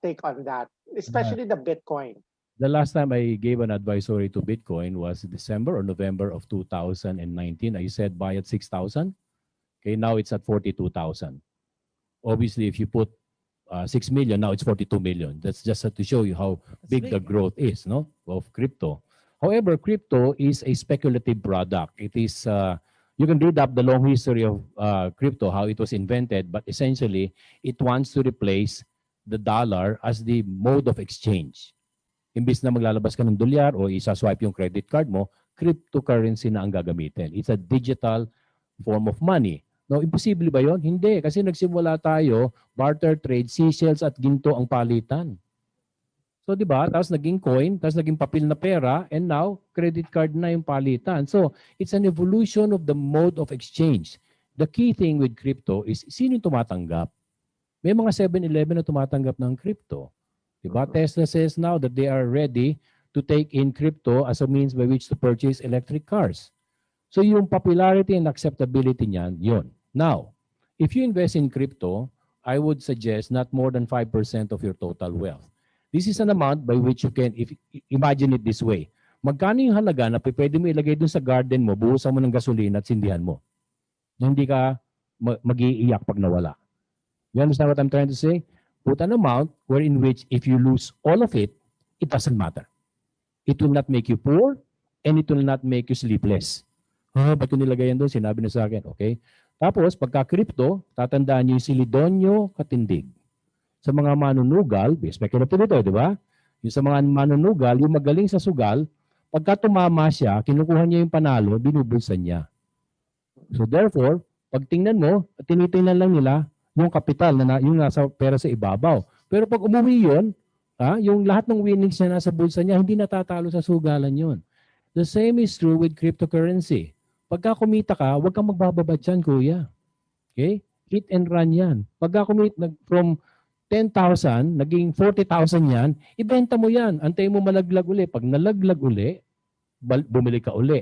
take on that, especially the Bitcoin? The last time I gave an advisory to Bitcoin was December or November of 2019. I said buy at 6,000. Okay, now it's at 42,000. Obviously, if you put 6 million, now it's 42 million. That's just to show you how big the growth is, no, of crypto. However, crypto is a speculative product. It is, you can read up the long history of crypto, how it was invented, but essentially, it wants to replace the dollar as the mode of exchange. Imbis na maglalabas ka ng dolyar o isa-swipe yung credit card mo, cryptocurrency na ang gagamitin. It's a digital form of money. No, imposible ba yon? Hindi. Kasi nagsimula tayo, barter trade, seashells at ginto ang palitan. So, di ba? Tapos naging coin, tapos naging papel na pera, and now, credit card na yung palitan. So, it's an evolution of the mode of exchange. The key thing with crypto is, sino yung tumatanggap? May mga 7-Eleven na tumatanggap ng crypto. Diba? Tesla says now that they are ready to take in crypto as a means by which to purchase electric cars. So yung popularity and acceptability niyan, yun. Now, if you invest in crypto, I would suggest not more than 5% of your total wealth. This is an amount by which you can, if imagine it this way, magkano yung halaga na pwede mo ilagay dun sa garden mo, buhusan mo ng gasolina at sindihan mo. Na hindi ka mag-iiyak pag nawala. You understand what I'm trying to say? Put an amount wherein which if you lose all of it, it doesn't matter. It will not make you poor and it will not make you sleepless. Ba't ko nilagay yan doon? Sinabi na sa akin. Okay? Tapos, pagka-crypto, tatandaan niyo yung Silidonyo Katindig. Sa mga manunugal, speculative ito, di ba? Yung sa mga manunugal, yung magaling sa sugal, pagka tumama siya, kinukuha niya yung panalo, binubulsan niya. So therefore, pag tingnan mo, tinitingnan lang nila yung kapital na yung nasa pera sa ibabaw. Pero pag umuwi yun, yung lahat ng winnings niya nasa bulsa niya, hindi natatalo sa sugalan yun. The same is true with cryptocurrency. Pagka kumita ka, huwag kang magbababa dyan, kuya. Okay? Hit and run yan. Pagka kumita from 10,000, naging 40,000 yan, ibenta mo yan. Antay mo malaglag uli. Pag nalaglag uli, bumili ka uli.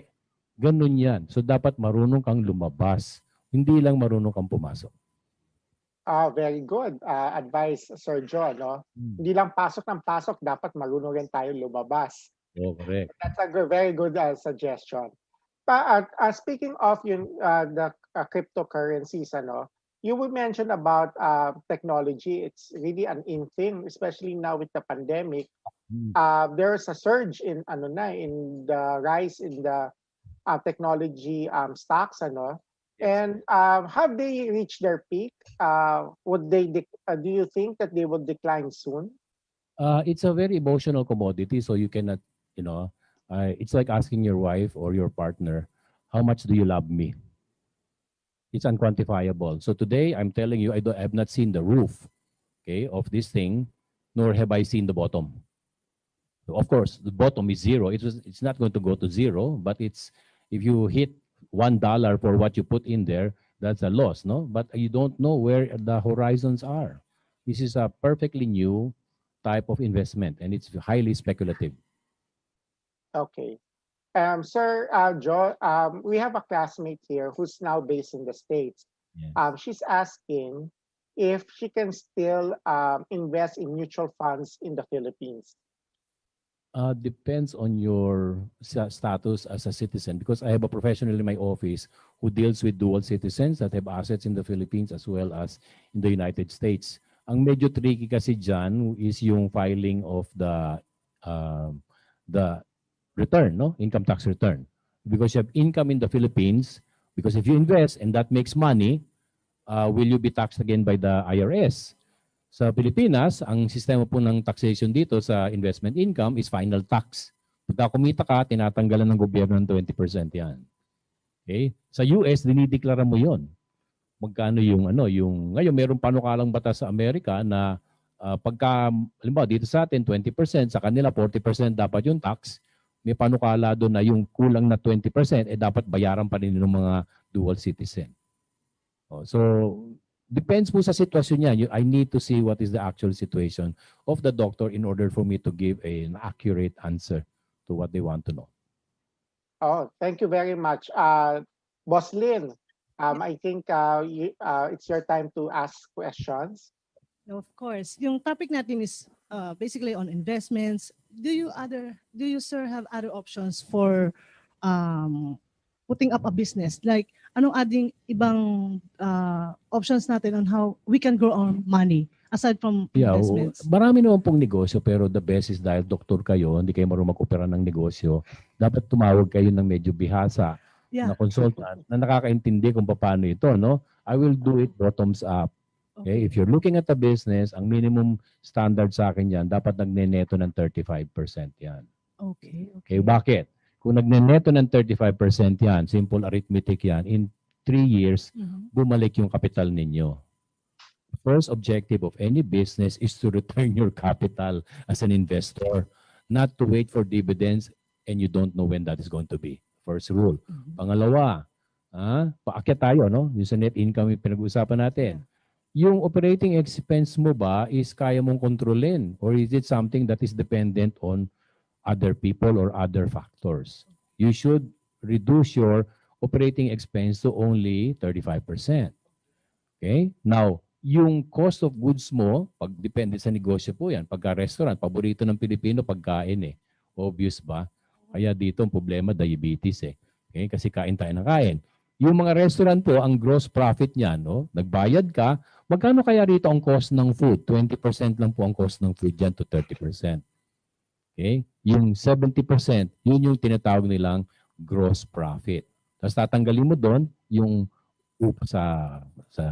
Ganun yan. So dapat marunong kang lumabas. Hindi lang marunong kang pumasok. Very good advice, Sir John. No? Hindi lang pasok ng pasok, dapat marunong rin tayo lumabas. Oh, correct. That's a very good suggestion. Speaking of the cryptocurrencies, you would mention about technology. It's really an in thing, especially now with the pandemic. There's a surge in the rise in the technology stocks, And have they reached their peak? Would they? Do you think that they will decline soon? It's a very emotional commodity, so you cannot, it's like asking your wife or your partner, how much do you love me? It's unquantifiable. So today, I'm telling you, I have not seen the roof, okay, of this thing, nor have I seen the bottom. So of course, the bottom is zero. It's not going to go to zero, but it's if you hit $1 for what you put in there, that's a loss, no? But you don't know where the horizons are. This is a perfectly new type of investment, and it's highly speculative. Okay. Sir Joe, we have a classmate here who's now based in the States. Yes. She's asking if she can still invest in mutual funds in the Philippines. Depends on your status as a citizen, because I have a professional in my office who deals with dual citizens that have assets in the Philippines as well as in the United States. Ang medyo tricky kasi dyan is yung filing of the return, no? Income tax return. Because you have income in the Philippines, because if you invest and that makes money, will you be taxed again by the IRS? Sa Pilipinas, ang sistema po ng taxation dito sa investment income is final tax. Pagka kumita ka, tinatanggalan ng gobyerno ng 20% yan. Okay? Sa US, dinideklara mo yon. Magkano yung ngayon mayroong panukalang batas sa Amerika na pagka, halimbawa dito sa atin 20%, sa kanila 40% dapat yung tax, may panukala doon na yung kulang na 20% dapat bayaran pa rin ng mga dual citizen. So, depends po sa sitwasyon niya. I need to see what is the actual situation of the doctor in order for me to give an accurate answer to what they want to know. Oh, thank you very much. Boss Lynn, I think it's your time to ask questions. Of course. Yung topic natin is basically on investments. Do you sir have other options for um, putting up a business? Like anong ading ibang options natin on how we can grow our money aside from Yeah, investments? marami naman pong negosyo pero the best is dahil doktor kayo, hindi kayo marunong mag-opera ng negosyo, dapat tumawag kayo ng medyo bihasa na Yeah. consultant na nakakaintindi kung paano ito, no? I will do it bottoms up. Okay? If you're looking at a business, ang minimum standard sa akin yan, dapat nagneneto ng 35% yan. Okay. Okay, bakit? Kung nagneneto ng 35% yan, simple arithmetic yan, in 3 years, bumalik yung kapital ninyo. First objective of any business is to return your capital as an investor, not to wait for dividends and you don't know when that is going to be. First rule. Pangalawa, paakyat tayo, no? Yung sa net income yung pinag-uusapan natin. Yung operating expense mo ba is kaya mong kontrolin or is it something that is dependent on other people or other factors? You should reduce your operating expense to only 35%. Okay? Now, yung cost of goods mo, pag depende sa negosyo po yan, pagka-restaurant, paborito ng Pilipino, pagkain eh. Obvious ba? Kaya dito ang problema, diabetes eh. Okay? Kasi kain tayo ng kain. Yung mga restaurant po, ang gross profit niyan, no? Nagbayad ka, magkano kaya rito ang cost ng food? 20% lang po ang cost ng food dyan to 30%. Okay? Yung 70%, yun yung tinatawag nilang gross profit. Tapos tatanggalin mo doon yung upa sa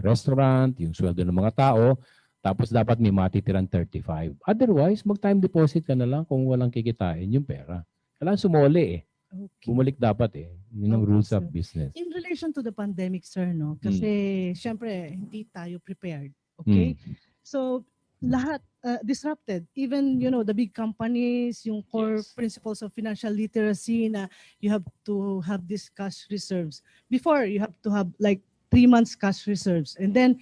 restaurant, yung sweldo ng mga tao, tapos dapat may matitirang 35. Otherwise, mag-time deposit ka na lang kung walang kikitain yung pera. Kailangan sumoli eh. Okay. Bumalik dapat eh. Yun ang Okay, rules sir. of business. In relation to the pandemic, sir, no? Kasi syempre hindi tayo prepared. Okay? So lahat disrupted. Even, the big companies, yung core principles of financial literacy na you have to have these cash reserves. Before, you have to have like 3 months cash reserves. And then,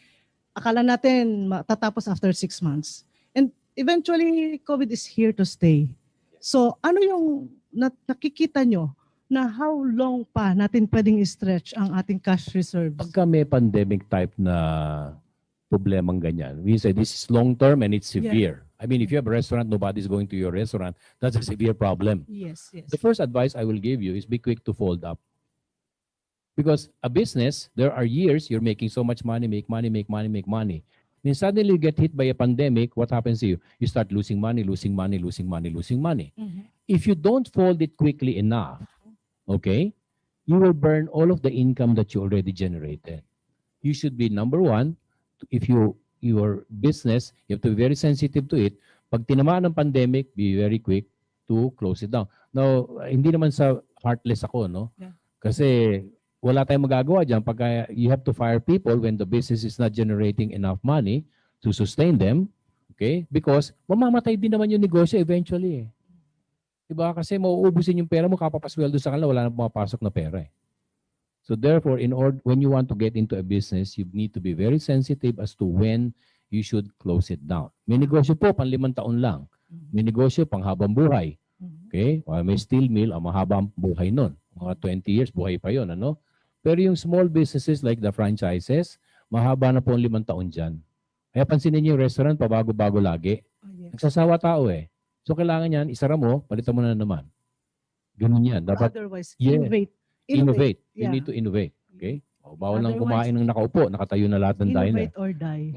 akala natin matatapos after 6 months. And eventually, COVID is here to stay. So, ano yung nakikita nyo na how long pa natin pwedeng i-stretch ang ating cash reserves? Pagka may pandemic type na problemang ganyan, we say this is long-term and it's severe. I mean, if you have a restaurant, nobody's going to your restaurant, that's a severe problem. Yes, yes. The first advice I will give you is be quick to fold up. Because a business, there are years you're making so much money, make money. Then suddenly you get hit by a pandemic, what happens to you? You start losing money. If you don't fold it quickly enough, okay, you will burn all of the income that you already generated. You should be number one, if your business, you have to be very sensitive to it. Pag tinamaan ng pandemic, be very quick to close it down. Now, hindi naman sa heartless ako, no? Yeah. Kasi wala tayong magagawa dyan pagka you have to fire people when the business is not generating enough money to sustain them, okay? Because mamamatay din naman yung negosyo eventually eh. Diba? Kasi mauubusin yung pera mo, kapapasweldo sa kanila, wala na pumapasok na pera eh. So therefore, when you want to get into a business, you need to be very sensitive as to when you should close it down. May negosyo po, pang 5 taon lang. May negosyo, pang habang buhay. Okay? May steel mill, ang mahabang buhay nun. Mga 20 years, buhay pa yun, ano? Pero yung small businesses like the franchises, mahaba na po ang 5 taon dyan. Kaya pansinin niyo yung restaurant, pabago-bago lagi. Nagsasawa tao eh. So kailangan yan, isara mo, palitan mo na naman. Ganun yan. Dapat, Otherwise, innovate. You Yeah. need to innovate. Okay? Bawal lang kumain ng nakaupo, nakatayo na lahat ng diner. Innovate or die.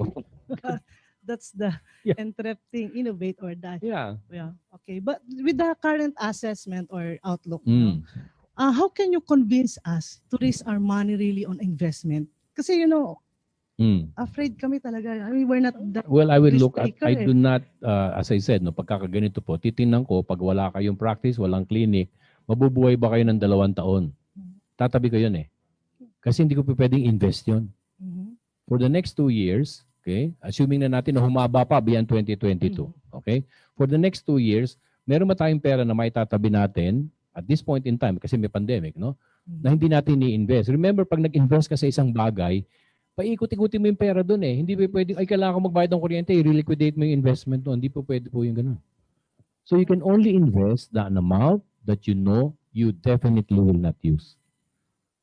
That's the entrep thing, innovate or die. Yeah. Yeah. Okay. But with the current assessment or outlook, how can you convince us to raise our money really on investment? Kasi afraid kami talaga. I mean, we're not that Well, I will look at, risk-taker I do not, as I said, pagkakaganito po, titingnan ko, pag wala kayong practice, walang clinic, mabubuhay ba kayo ng 2 taon? Tatabi ko yun eh. Kasi hindi ko pwedeng invest yun. For the next 2 years, okay, assuming na natin na humaba pa beyond 2022, okay, for the next 2 years, meron ba tayong pera na may tatabi natin at this point in time, kasi may pandemic, no? Na hindi natin i-invest. Remember, pag nag-invest ka sa isang bagay, paikot-ikutin mo yung pera doon eh. Hindi pa pwedeng, ay kailangan ko magbayad ng kuryente, i-reliquidate mo yung investment doon. Hindi po pwede po yung ganun. So you can only invest an amount that you know you definitely will not use.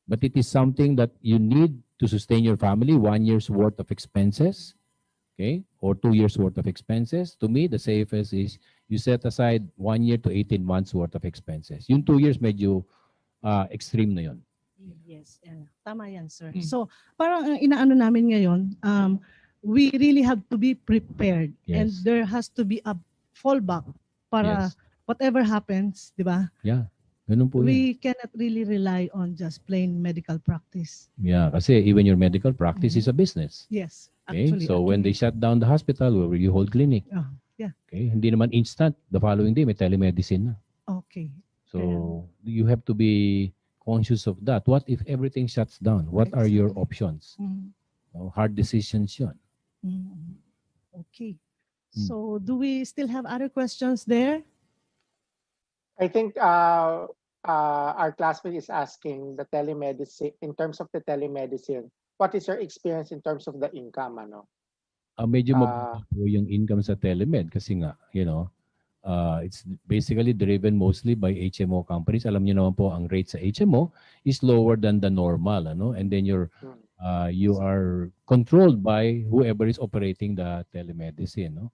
But it is something that you need to sustain your family, 1 year's worth of expenses. okay, or 2 years worth of expenses. To me, the safest is you set aside 1 year to 18 months worth of expenses. Yung 2 years medyo extreme na yun. Yes, tama yan, sir. Mm. So, parang ang inaano namin ngayon, we really have to be prepared. And Yes. there has to be a fallback para Yes. whatever happens, di ba? Yeah, ganun po yan. We cannot really rely on just plain medical practice. Yeah, kasi even your medical practice is a business. Yes, Okay, actually. so when they shut down the hospital, where will you hold clinic? Oh, yeah, Okay, hindi naman instant. The following day, may telemedicine na. okay. So you have to be conscious of that. What if everything shuts down? What are your Exactly. options? Mhm. Hard decisions yun. Mhm. Okay. Mm. So, do we still have other questions there? I think our classmate is asking the telemedicine, in terms of the telemedicine, what is your experience in terms of the income? Ano? Medyo mababa po yung income sa telemed kasi nga, it's basically driven mostly by HMO companies. Alam niyo naman po ang rate sa HMO is lower than the normal, and then you are controlled by whoever is operating the telemedicine, no?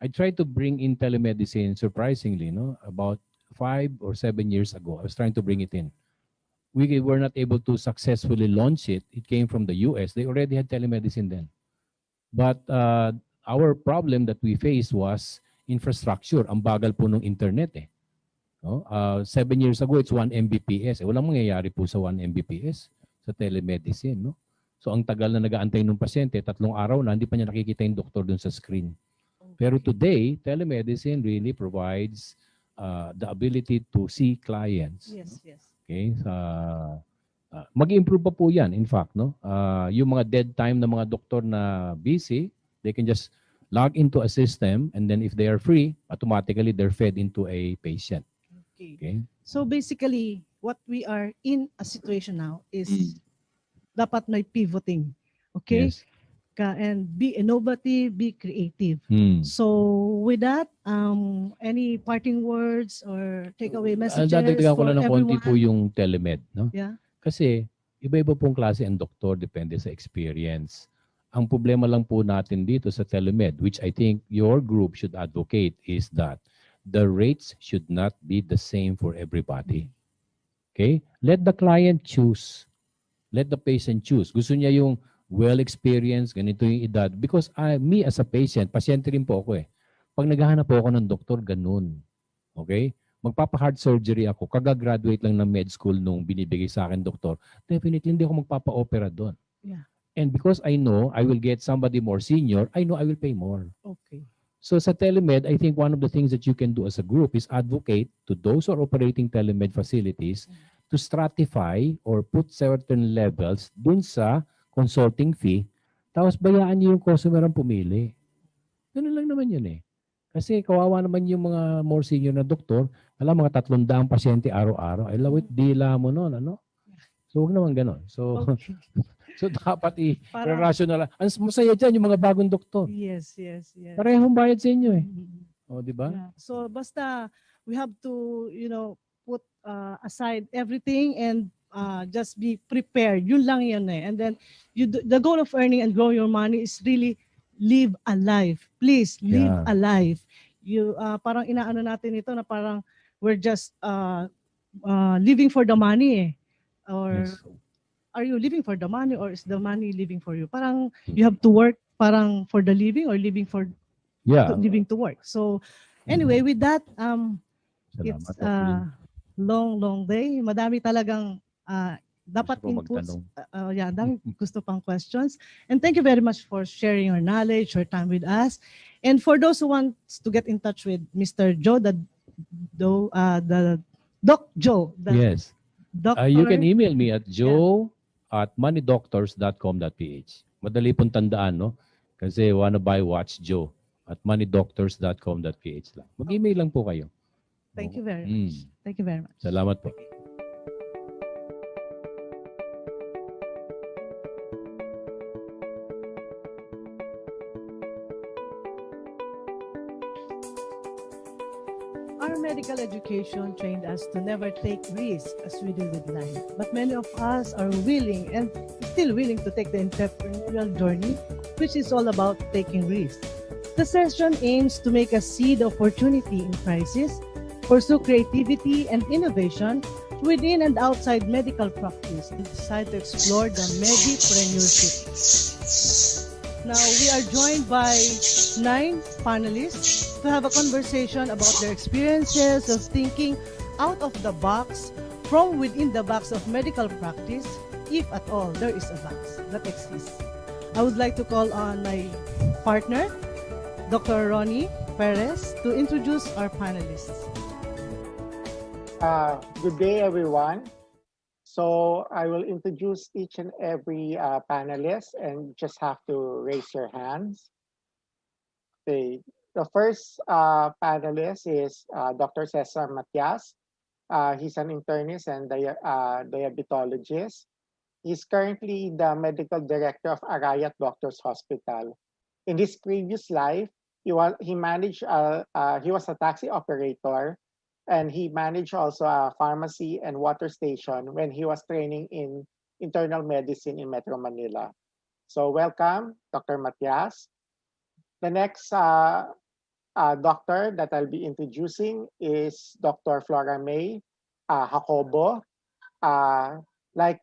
I tried to bring in telemedicine surprisingly, about 5 or 7 years ago. I was trying to bring it in. We were not able to successfully launch it. It came from the US. They already had telemedicine then. But our problem that we faced was infrastructure. Ang bagal po ng internet eh. No? 7 years ago, it's 1 Mbps. Walang mangyayari po sa 1 Mbps sa telemedicine. No? So ang tagal na nag-aantay ng pasyente, 3 araw na, hindi pa niya nakikita yung doktor dun sa screen. Pero today, telemedicine really provides the ability to see clients. Yes, yes. Okay? Mag-improve pa po yan, in fact. No? Yung mga dead time na mga doktor na busy, they can just log into a system and then if they are free, automatically they're fed into a patient. Okay? So basically, what we are in a situation now is dapat may pivoting. Okay? Yes. And be innovative, be creative. So with that, any parting words or takeaway messages Dadagdagan ko for lang ng konti po everyone? yung telemed. No? Yeah. Kasi iba-iba pong klase ang doktor, depende sa experience. Ang problema lang po natin dito sa telemed, which I think your group should advocate, is that the rates should not be the same for everybody. Okay? Let the client choose. Let the patient choose. Gusto niya yung well-experienced, ganito yung edad. Because me as a patient, pasyente rin po ako eh. Pag naghahanap po ako ng doktor, ganun. Okay? Magpapa-heart surgery ako, kagagraduate lang ng med school nung binibigay sa akin doktor, definitely hindi ako magpapa-opera doon. Yeah. And because I know I will get somebody more senior, I know I will pay more. Okay. So sa telemed, I think one of the things that you can do as a group is advocate to those who are operating telemed facilities to stratify or put certain levels dun sa consulting fee, tapos bayaan niyo yung customer ang pumili. Ganun lang naman yun eh. Kasi kawawa naman yung mga more senior na doktor, alam, mga 300 pasyente araw-araw. Ay lawit dila mo nun, ano? So huwag naman ganun. So, Okay. so dapat Parang- i-rational. Ang masaya dyan yung mga bagong doktor. Yes, yes, yes. Parehong bayad sa inyo eh. Mhm. O, di ba? Yeah. So basta we have to, put aside everything and just be prepared. Yun lang yun eh. And then the goal of earning and grow your money is really live a life. Please live Yeah. a life. You parang inaano natin ito na parang we're just living for the money eh. Or Yes. are you living for the money or is the money living for you? Parang you have to work parang for the living or living for Yeah. living to work. So anyway, with that, Salamat it's po, Queen. long day. Madami talagang dapat Gusto ko inputs. magtanong. Dami gusto pang questions. And thank you very much for sharing your knowledge, your time with us. And for those who want to get in touch with Mr. Joe, the Doc Joe, the Yes. doctor. You can email me at joe@moneydoctors.com.ph. Madali pong tandaan, no? Kasi wanna buy watch Joe at moneydoctors.com.ph lang. Mag-email lang po kayo. Thank you very much. Thank you very much. Salamat po. All Our medical education trained us to never take risks as we do with life. But many of us are willing and still willing to take the entrepreneurial journey, which is all about taking risks. The session aims to make us see the opportunity in crisis, pursue creativity and innovation within and outside medical practice, and decide to explore the Medipreneurship. Now, we are joined by 9 panelists to have a conversation about their experiences of thinking out of the box from within the box of medical practice, if at all there is a box that exists. I would like to call on my partner, Dr. Ronnie Perez, to introduce our panelists. Good day, everyone. So I will introduce each and every panelist, and you just have to raise your hands. Okay. The first panelist is Dr. Cesar Matias. He's an internist and diabetologist. He's currently the medical director of Arayat Doctors Hospital. In his previous life, he was a taxi operator, and he managed also a pharmacy and water station when he was training in internal medicine in Metro Manila. So welcome, Dr. Matias. The next doctor that I'll be introducing is Dr. Flora May Jacobo. Like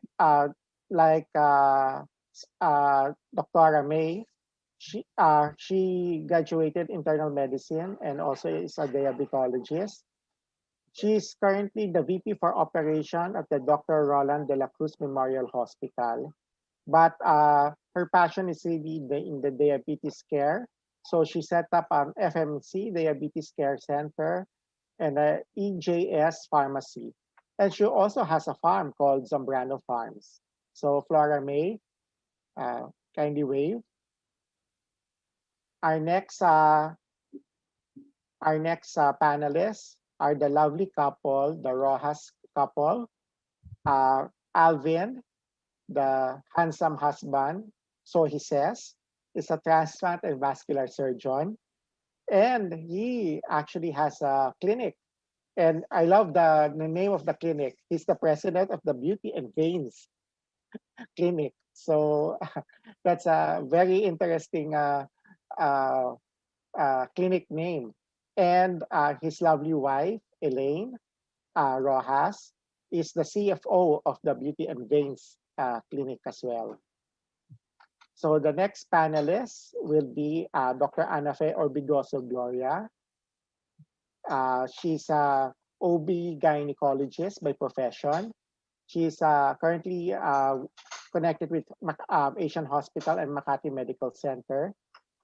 Dr. May, she graduated internal medicine and also is a diabetologist. She is currently the VP for operation at the Dr. Roland de la Cruz Memorial Hospital. But her passion is really in the diabetes care. So she set up an FMC, Diabetes Care Center, and a EJS pharmacy. And she also has a farm called Zambrano Farms. So Flora May, kindly wave. Our next panelists are the lovely couple, the Rojas couple. Alvin, the handsome husband, so he says, is a transplant and vascular surgeon. And he actually has a clinic. And I love the name of the clinic. He's the president of the Beauty and Veins Clinic. So that's a very interesting clinic name. And his lovely wife, Elaine Rojas, is the CFO of the Beauty and Veins Clinic as well. So the next panelist will be Dr. Anafe Orbigoso Gloria. She's a OB gynecologist by profession. She's currently connected with Asian Hospital and Makati Medical Center.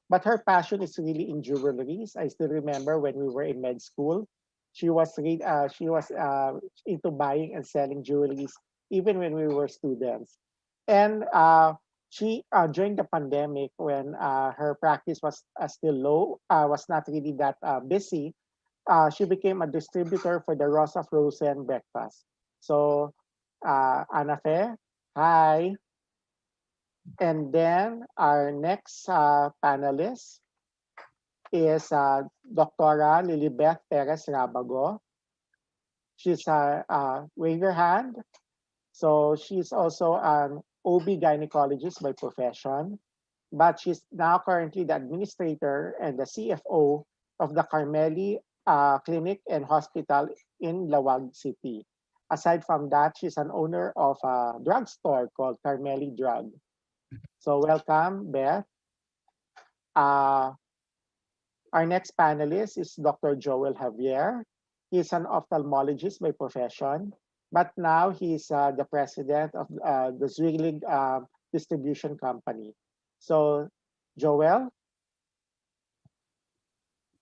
But her passion is really in jewelries. I still remember when we were in med school, she was into buying and selling jewelries even when we were students. And she during the pandemic, when her practice was still low, was not really that busy, she became a distributor for the Rosa Frozen breakfast. So Anafe, hi. And then our next panelist is Dr. Lilibeth Perez Rabago. She's wave your hand. So she's also an OB gynecologist by profession, but she's now currently the administrator and the CFO of the Carmeli Clinic and Hospital in Lawag City. Aside from that, she's an owner of a drugstore called Carmeli Drug. So welcome, Beth. Our next panelist is Dr. Joel Javier. He's an ophthalmologist by profession, but now he's the president of the Zwillig Distribution Company. So, Joel,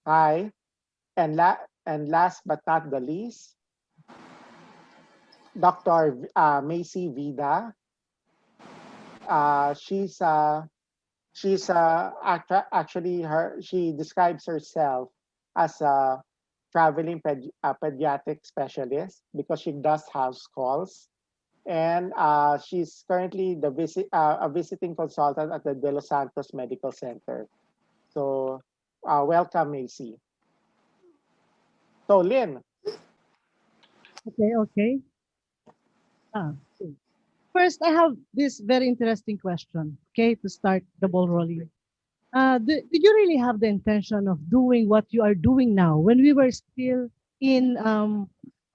hi. And last but not the least, Dr. Macy Vida. She describes herself as a traveling pediatric specialist because she does house calls, and she's currently a visiting consultant at the De Los Santos Medical Center. So welcome, Macy. So, Lynn, Okay. So first, I have this very interesting question, okay, to start the ball rolling. Did you really have the intention of doing what you are doing now when we were still in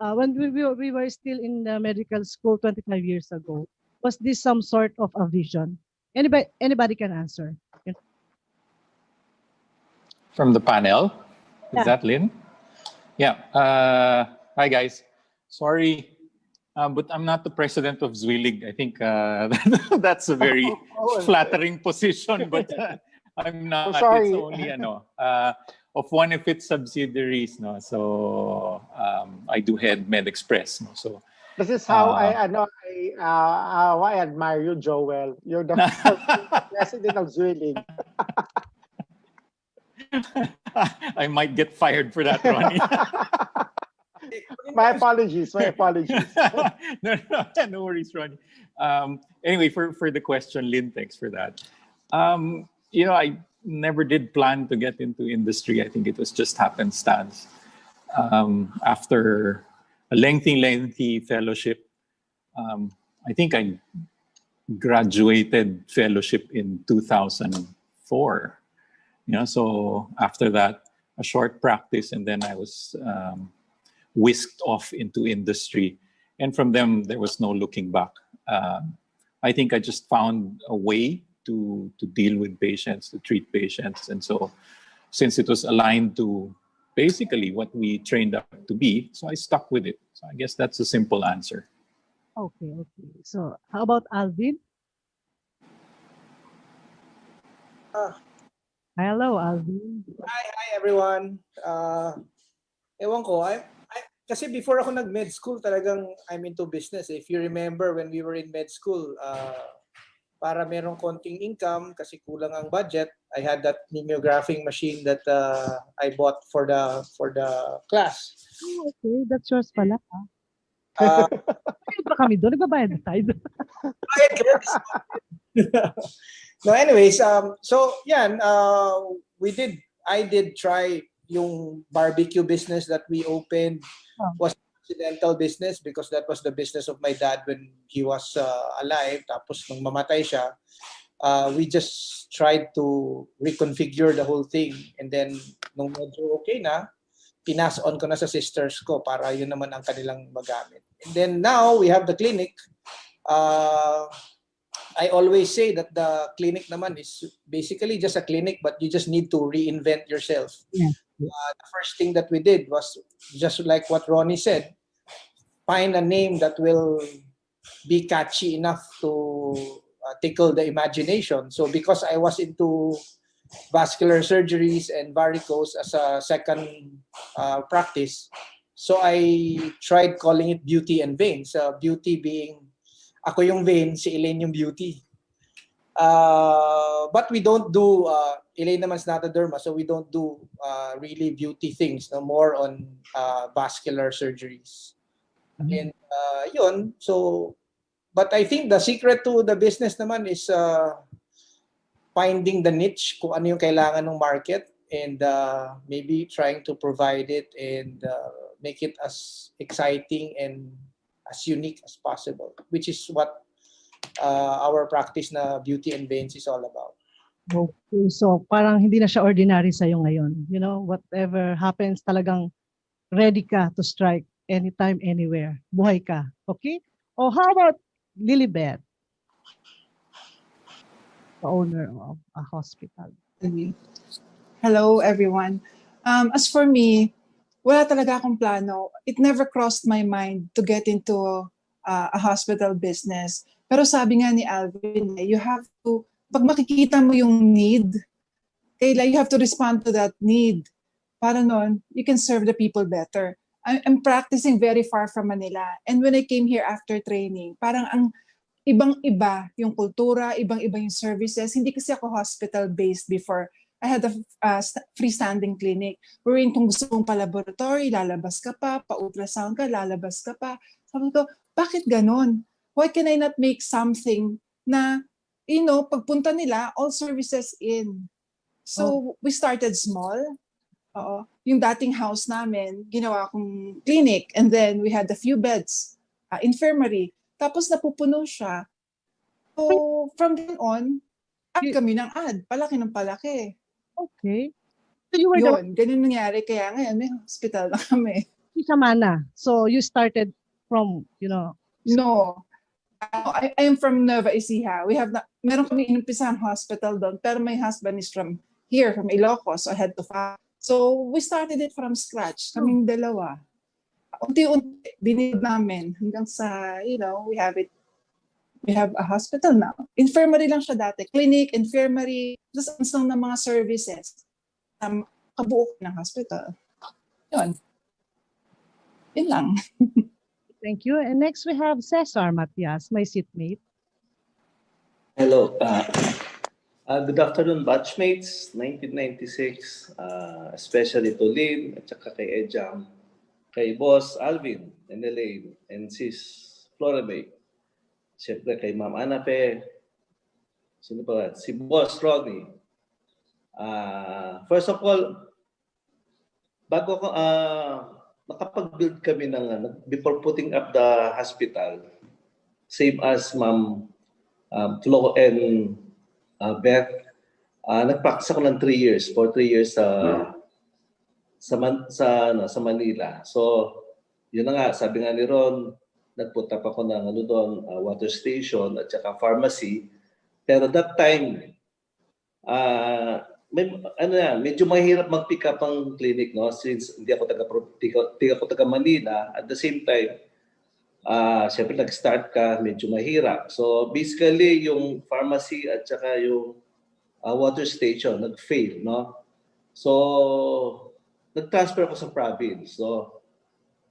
we were still in the medical school 25 years ago? Was this some sort of a vision? Anybody can answer. From the panel. Is Yeah. that Lynn? Yeah. Hi, guys. Sorry, but I'm not the president of Zwilig. I think that's a very flattering position, but I'm not. sorry. It's only of one of its subsidiaries. No? So I do head MedExpress. No? So this is how I admire you, Joel. You're the president of Zwilig. I might get fired for that, Ronnie. My apologies. No worries, Ronnie. Anyway, for the question, Lynn, thanks for that. I never did plan to get into industry. I think it was just happenstance. After a lengthy fellowship, I think I graduated fellowship in 2004. So after that, a short practice, and then I was whisked off into industry. And from them, there was no looking back. I think I just found a way to deal with patients, to treat patients. And so since it was aligned to basically what we trained up to be, so I stuck with it. So I guess that's a simple answer. Okay. So how about Alvin? Hello, Alvin. Hi everyone. Ewan ko, kasi before ako nag-med school, talagang I'm into business. If you remember when we were in med school, para merong konting income kasi kulang ang budget, I had that mimeographing machine that I bought for the class. Oh, okay, that's yours pala. Bayad pa kami doon, nagbabayad na tayo. No, anyways, so yan, I did try yung barbecue business that we opened. Was an accidental business because that was the business of my dad when he was alive. Tapos nung mamatay siya, we just tried to reconfigure the whole thing. And then nung medyo okay na, pinas on ko na sa sisters ko para yun naman ang kanilang magamit. And then now we have the clinic. I always say that the clinic naman is basically just a clinic, but you just need to reinvent yourself. Yeah. The first thing that we did was just like what Ronnie said, find a name that will be catchy enough to tickle the imagination. So because I was into vascular surgeries and varicose as a second practice, so I tried calling it beauty and veins. Beauty being ako yung vein, si Elaine yung beauty. But we don't do, Elaine naman's not a derma, so we don't do really beauty things, no more on vascular surgeries. And yun, so, but I think the secret to the business naman is finding the niche, kung ano yung kailangan ng market, and maybe trying to provide it and make it as exciting and as unique as possible, which is what our practice na beauty and veins is all about. Okay, so parang hindi na siya ordinary sa'yo ngayon. Whatever happens, talagang ready ka to strike anytime, anywhere. Buhay ka. Okay? Oh, how about Lilibet, the owner of a hospital? Hello, everyone. As for me, wala talaga akong plano. It never crossed my mind to get into a hospital business. Pero sabi nga ni Alvin, you have to, pag makikita mo yung need, you have to respond to that need. Para nun, you can serve the people better. I'm practicing very far from Manila. And when I came here after training, parang ang ibang-iba yung kultura, ibang-iba yung services. Hindi kasi ako hospital-based before. I had a freestanding clinic wherein kung gusto mong pa-laboratory, lalabas ka pa-ultrasound ka, lalabas ka pa. Sabi ko, bakit ganon? Why can I not make something na, pagpunta nila, all services in? So we started small. Oo. Yung dating house namin, ginawa kong clinic. And then we had a few beds, infirmary. Tapos napupuno siya. So from then on, ad kami ng ad. Palaki ng palaki. Okay. So you were Yun, ganun nangyari. Kaya ngayon may hospital na kami. sa Mana. So you started from, No. I am from Nueva Ecija. Meron kami inumpisang hospital doon. Pero my husband is from here, from Ilocos. So I had to find. So we started it from scratch. Kaming dalawa. Unti-unti, binid namin hanggang sa, we have a hospital now. Infirmary lang siya dati. Clinic, infirmary, just lang ng mga services. Kabuo ng hospital. Yun. Yun lang. Thank you. And next we have Cesar Matias, my seatmate. Hello. Good afternoon, batchmates. 1996, especially to Lynn, at saka kay Ejam, kay Boss Alvin, and Elaine, and Sis Floribay. Siyempre kay Ma'am Anape. Sino pa? Si Boss Ronnie. First of all, bago ko, nakapag-build kami ng, before putting up the hospital, same as Ma'am Flo and Beth, nag-practice ako ng 3 years, for 3 years sa Manila. So, yun na nga, sabi nga ni Ron, nag-put up ako ng water station at saka pharmacy. Pero that time, medyo mahirap mag-pick up ang clinic, no? Since hindi ako taga Manila. At the same time, siyempre nag-start ka, medyo mahirap. So basically, yung pharmacy at saka yung water station, nag-fail, no? So, nag-transfer ako sa province. So,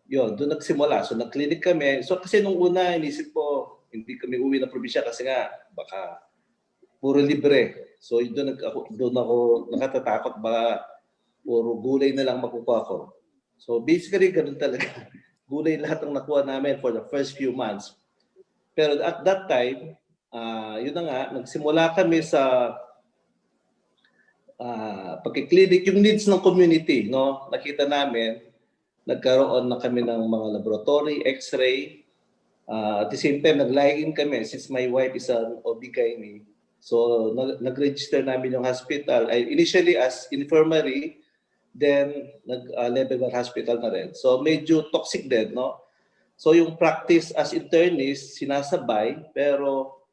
yun, doon nagsimula. So, nag-clinic kami. So, kasi nung una, inisip ko, hindi kami uwi ng probinsya kasi nga, baka puro libre. So, doon ako nakatatakot, baka puro gulay na lang makukuha ko. So, basically, ganun talaga. Gulay lahat ang nakuha namin for the first few months. Pero at that time, yun na nga, nagsimula kami sa pagkiklinik, yung needs ng community, no? Nakita namin, nagkaroon na kami ng mga laboratory, x-ray. At the same time, nag-lie-in kami since my wife is an OB-GYN. So, nag-register namin yung hospital. Initially as infirmary, then nag-level 1 hospital na rin. So, medyo toxic din, no? So, yung practice as internist, sinasabay, pero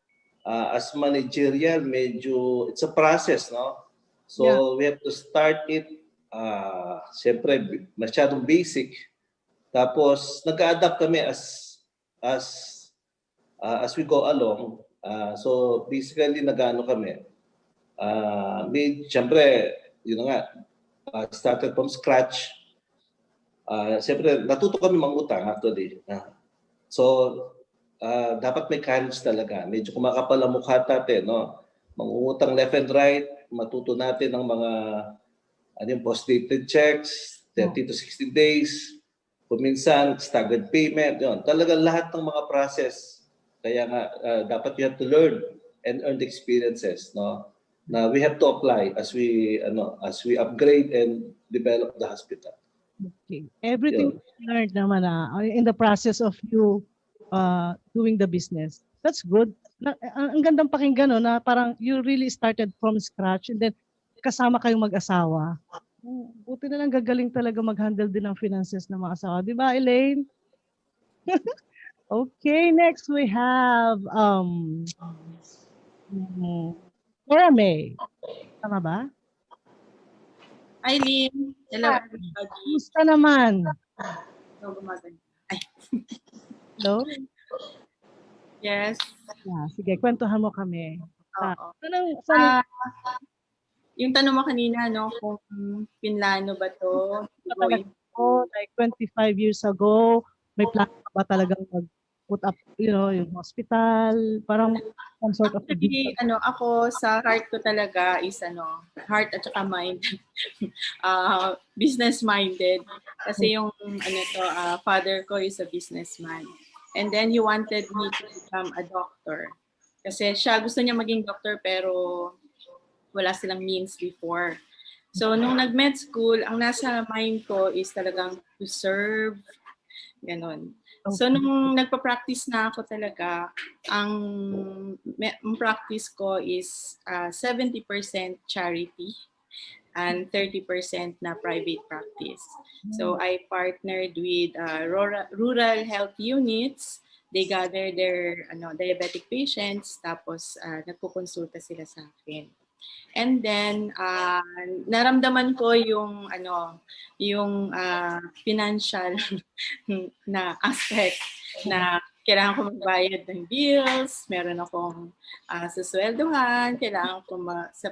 as managerial, medyo, it's a process, no? So, we have to start it, siyempre, masyadong basic. Tapos, nag-adapt kami as we go along. So, basically, nag-ano kami. Siyempre, yun nga, started from scratch. Siyempre, natuto kami mangutang actually. So, dapat may courage talaga. Medyo kumakapal ang mukha natin, no? Mangungutang left and right, matuto natin ng mga post-dated checks, 30 to 60 days, kuminsan, staggered payment, yun. Talagang lahat ng mga process. Kaya nga, dapat you have to learn and earn the experiences, no? Na we have to apply as we upgrade and develop the hospital. Okay. Everything you learned naman in the process of you doing the business. That's good. Ang gandang pakinggan, no, na parang you really started from scratch and then kasama kayong mag-asawa. Buti na lang gagaling talaga mag-handle din ng finances ng mga asawa. Di ba, Elaine? Okay, next we have Cora May. Tama ba? Eileen, hello everybody. Kumusta naman? Hello? Yes. Yeah, sige, kwentuhan mo kami. Oo. Saan Yung tanong mo kanina, no, kung pinlano ba to? like 25 years ago, may plan ba talagang mag-put up, yung hospital, parang some sort of... Actually, ako sa heart ko talaga is heart at saka mind. Business-minded. Kasi yung father ko is a businessman. And then he wanted me to become a doctor. Kasi siya gusto niya maging doctor pero wala silang means before. So, nung nag-med school, ang nasa mind ko is talagang to serve, ganon. So, nung nagpa-practice na ako talaga, ang practice ko is 70% charity and 30% na private practice. So, I partnered with rural health units. They gather their diabetic patients, tapos nagpukonsulta sila sa akin. And then naramdaman ko yung financial na aspect na kailangan ko magbayad ng bills, meron akong susweldohan, kailangan ko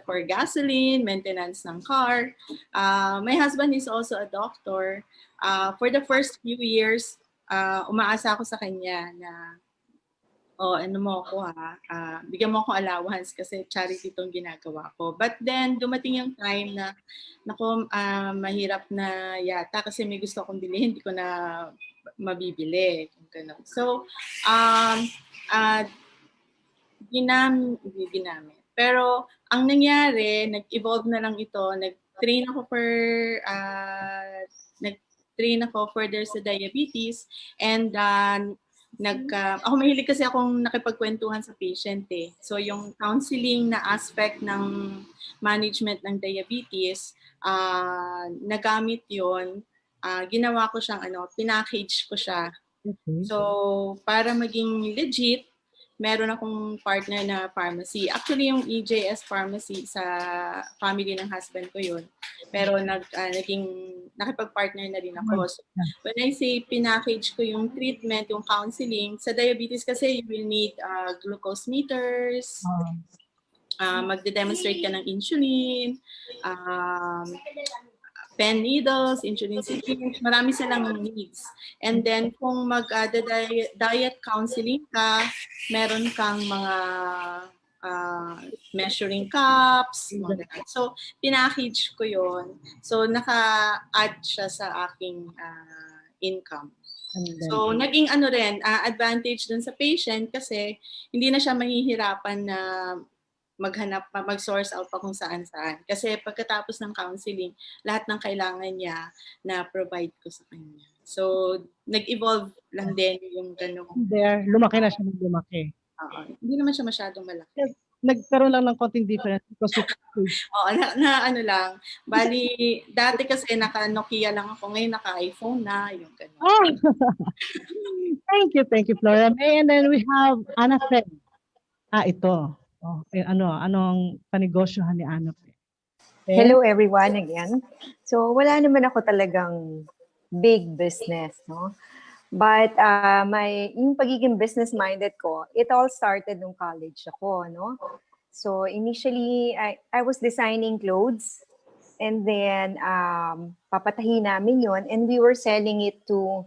for gasoline, maintenance ng car. My husband is also a doctor. For the first few years, umaasa ako sa kanya na ano mo ako bigyan mo ako allowance kasi charity itong ginagawa ko. But then, dumating yung time na, mahirap na yata kasi may gusto akong bilhin, hindi ko na mabibili. So, ginamit. Pero, ang nangyari, nag-evolve na lang ito. Nag-train ako further sa diabetes and ako mahilig kasi akong nakipagkwentuhan sa patient eh. So yung counseling na aspect ng management ng diabetes, nagamit yon, ginawa ko siyang pinackage ko siya. So para maging legit, meron akong partner na pharmacy. Actually yung EJS pharmacy sa family ng husband ko yun. Pero nakipag-partner na rin ako. So, when I say pinackage ko yung treatment, yung counseling, sa diabetes kasi you will need glucose meters, magde-demonstrate ka ng insulin, pen needles, insulin syringe, marami silang needs. And then kung mag-diet counseling ka, meron kang mga measuring cups, so pinackage ko yon. So naka-add siya sa aking income. So naging advantage dun sa patient kasi hindi na siya mahihirapan na mag-source out pa kung saan-saan. Kasi pagkatapos ng counseling, lahat ng kailangan niya na provide ko sa kanya. So nag-evolve lang din yung ganun. Lumaki na siya ng lumaki. Hindi naman siya masyadong malaki. Nagkaroon lang ng konting difference because lang. Bali, dati kasi naka-Nokia lang ako, ngayon naka-iPhone na, yung gano'n. Thank you, Flora. And then we have Ana Fe. Ito. Anong panegosyohan ni Ana Fe? Hello everyone again. So wala naman ako talagang big business, no? But yung pagiging business-minded ko, it all started nung college ako, no? So initially, I was designing clothes and then papatahin namin yon and we were selling it to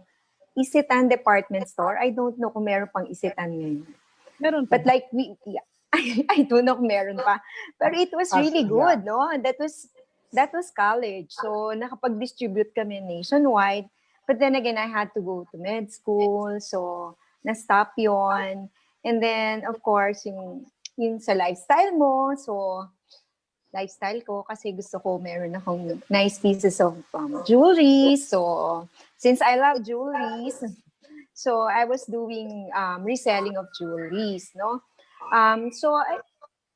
Isitan department store. I don't know kung meron pang Isitan ngayon. Meron pa. But like, I don't know kung meron pa. Pero it was really good, no? That was college. So nakapag-distribute kami nationwide. But then again, I had to go to med school, so na-stop yon. And then, of course, yung sa lifestyle mo, so lifestyle ko, kasi gusto ko meron akong nice pieces of jewelry. So, since I love jewelries, so I was doing reselling of jewelries, no?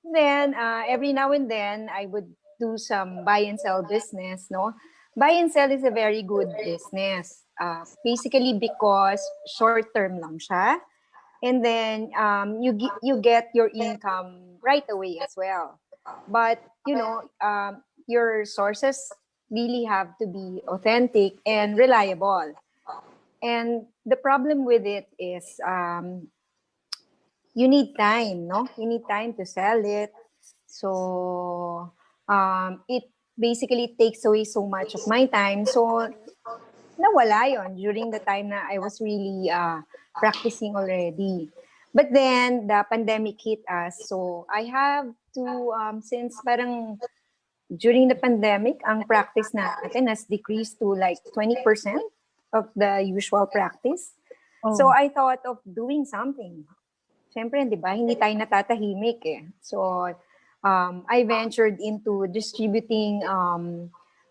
Then, every now and then, I would do some buy and sell business, no? Buy and sell is a very good business. Basically because short-term lang siya. And then you get your income right away as well. But, your sources really have to be authentic and reliable. And the problem with it is you need time, no? You need time to sell it. So it basically takes away so much of my time. So nawala yon during the time na I was really practicing already. But then the pandemic hit us. So I have to, since parang during the pandemic, ang practice natin has decreased to like 20% of the usual practice. So I thought of doing something. Siyempre, di ba, hindi tayo natatahimik eh. So I ventured into distributing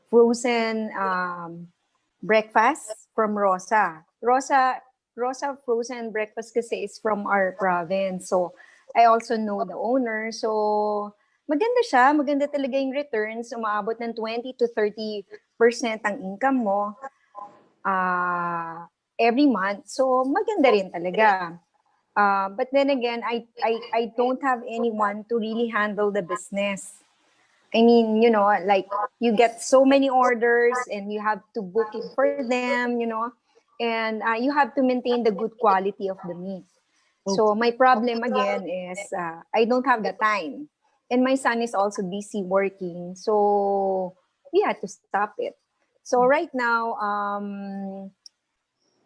frozen breakfast from Rosa. Rosa Frozen Breakfast kasi is from our province. So, I also know the owner. So, maganda siya. Maganda talaga yung returns. Umaabot ng 20 to 30% ang income mo every month. So, maganda rin talaga. But then again, I don't have anyone to really handle the business. I mean, like you get so many orders and you have to book it for them, and you have to maintain the good quality of the meat. So my problem again is I don't have the time. And my son is also busy working. So we had to stop it. So right now,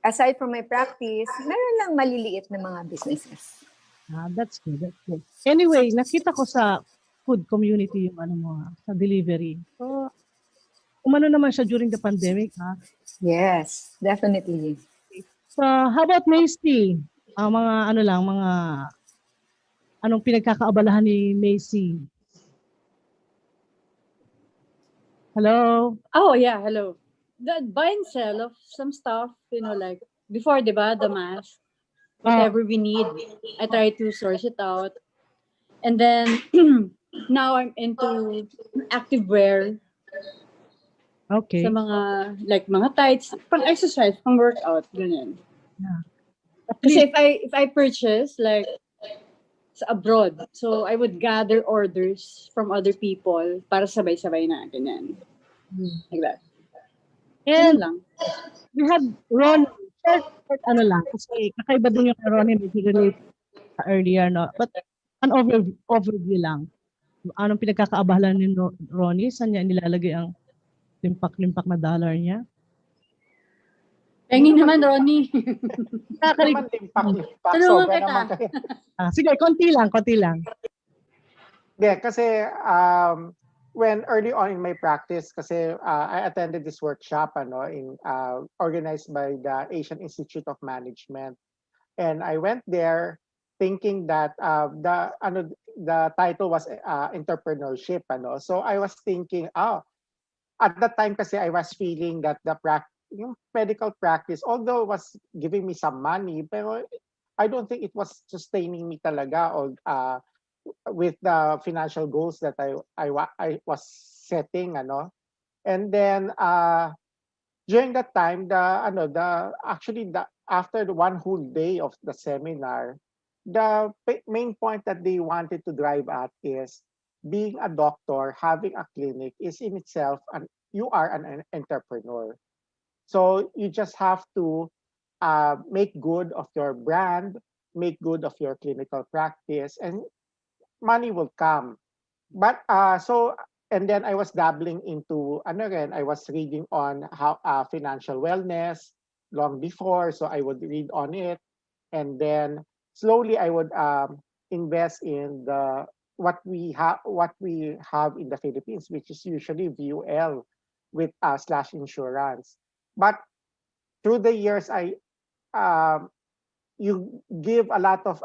aside from my practice, meron lang maliliit na mga businesses. That's good. That's good. Anyway, nakita ko sa food community yung sa delivery. So, umano naman siya during the pandemic, ha? Yes, definitely. So, how about Macy? Anong pinagkakaabalahan ni Macy? Hello? Oh, yeah, hello. The buy and sell of some stuff, like before, diba, the mask, whatever we need, I try to source it out. And then now I'm into activewear. Okay. Sa mga tights, pang exercise, pang workout, ganyan. Yeah. Kasi if I purchase like sa abroad, so I would gather orders from other people para sabay-sabay na, ganyan. Like that. And lang. We have Ron. Short kasi kakaiba din yung Ronnie, medyo relate earlier, no? But an overview lang. Anong pinagkakaabalan ni Ronnie? Saan niya nilalagay ang limpak-limpak na dollar niya? Pengi naman, Ronnie. Naman limpak-limpak. Tulungan Sobra kita. naman kayo. Sige, konti lang. Yeah, kasi when early on in my practice, kasi I attended this workshop organized by the Asian Institute of Management. And I went there thinking that the title was entrepreneurship. So I was thinking, at that time kasi I was feeling that yung medical practice, although it was giving me some money, pero I don't think it was sustaining me talaga with the financial goals that I was setting, And then during that time, after the one whole day of the seminar, the main point that they wanted to drive at is being a doctor, having a clinic is in itself, you are an entrepreneur. So you just have to make good of your brand, make good of your clinical practice, and money will come. But and then I was dabbling into, I was reading on how financial wellness long before, so I would read on it, and then slowly I would invest in what we have in the Philippines, which is usually VUL with / insurance. But through the years, you give a lot of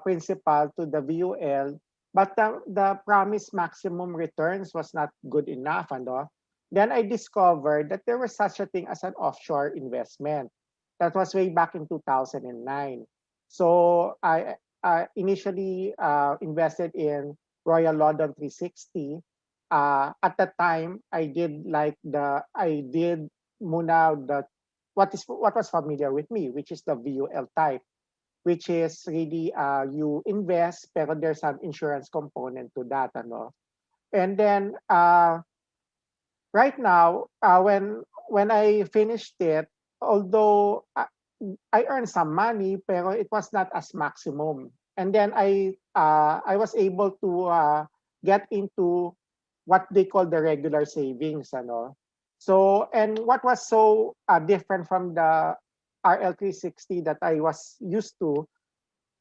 principal to the VUL, but the promised maximum returns was not good enough. Then I discovered that there was such a thing as an offshore investment. That was way back in 2009. So I initially invested in Royal London 360. At that time, I did what was familiar with me, which is the VUL type, which is really you invest, pero there's an insurance component to that, And then right now, when I finished it, although I earned some money, pero it was not as maximum. And then I was able to get into what they call the regular savings, So, and what was so different from the RL360 that I was used to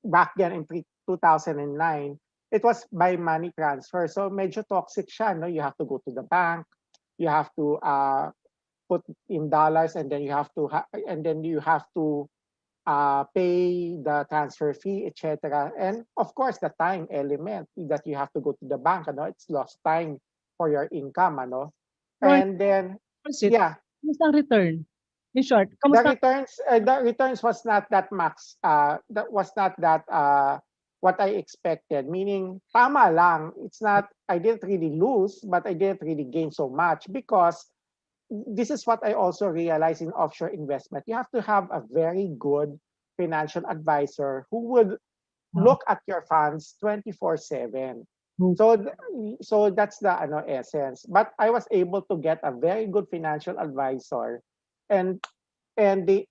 back then in 2009, it was by money transfer. So medyo toxic siya, You have to go to the bank, you have to put in dollars, and then you have to pay the transfer fee, etc. And of course, the time element that you have to go to the bank, it's lost time for your income, Right. And then, That's it. yeah, Kamusta ang return? In short, the kamusta? returns was not that max. That was not that what I expected. Meaning, tama lang. It's not. I didn't really lose, but I didn't really gain so much because this is what I also realized in offshore investment. You have to have a very good financial advisor who would look at your funds 24/7. So that's the essence. But I was able to get a very good financial advisor, and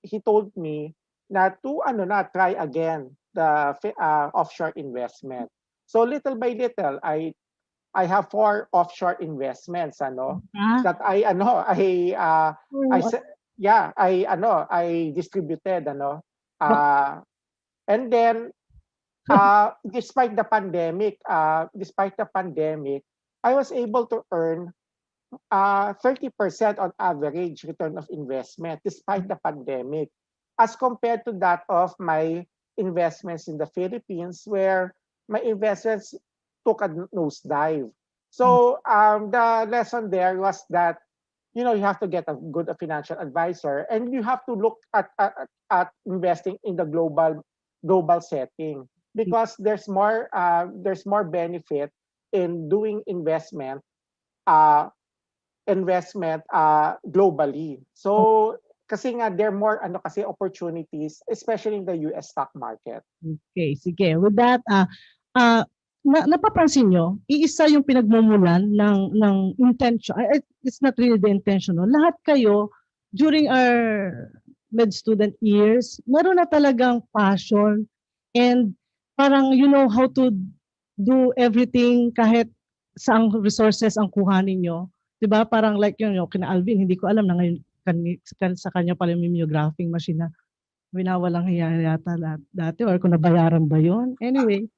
he told me na to try again the offshore investment. So little by little, I have 4 offshore investments that I distributed and then despite the pandemic, I was able to earn 30% on average return of investment despite the pandemic, as compared to that of my investments in the Philippines, where my investments took a nosedive. So the lesson there was that you have to get a good financial advisor, and you have to look at investing in the global setting, because there's more benefit in doing investment globally. So kasi nga there are more opportunities, especially in the US stock market. Okay, sige. With that, napapansin nyo, iisa yung pinagmumulan ng intention. It's not really the intention. No? Lahat kayo, during our med student years, meron na talagang passion and parang you know how to do everything kahit saang resources ang kuhanin nyo. Diba? Parang like yun, kina Alvin, hindi ko alam na ngayon sa kanya pala yung mimeographing machine na winawalang hiya yata dati, or kung nabayaran ba yun. Anyway,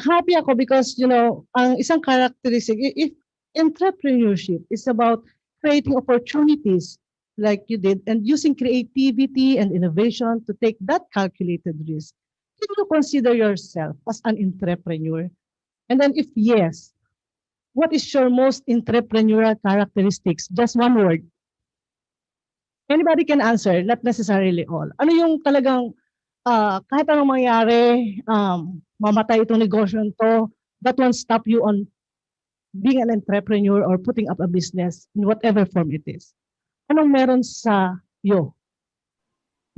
happy ako because, ang isang characteristic, if entrepreneurship is about creating opportunities like you did and using creativity and innovation to take that calculated risk, can you consider yourself as an entrepreneur? And then if yes, what is your most entrepreneurial characteristics? Just one word. Anybody can answer, not necessarily all. Ano yung talagang kahit anong mangyari, mamatay itong negosyo to, that won't stop you on being an entrepreneur or putting up a business in whatever form it is. Anong meron sa iyo?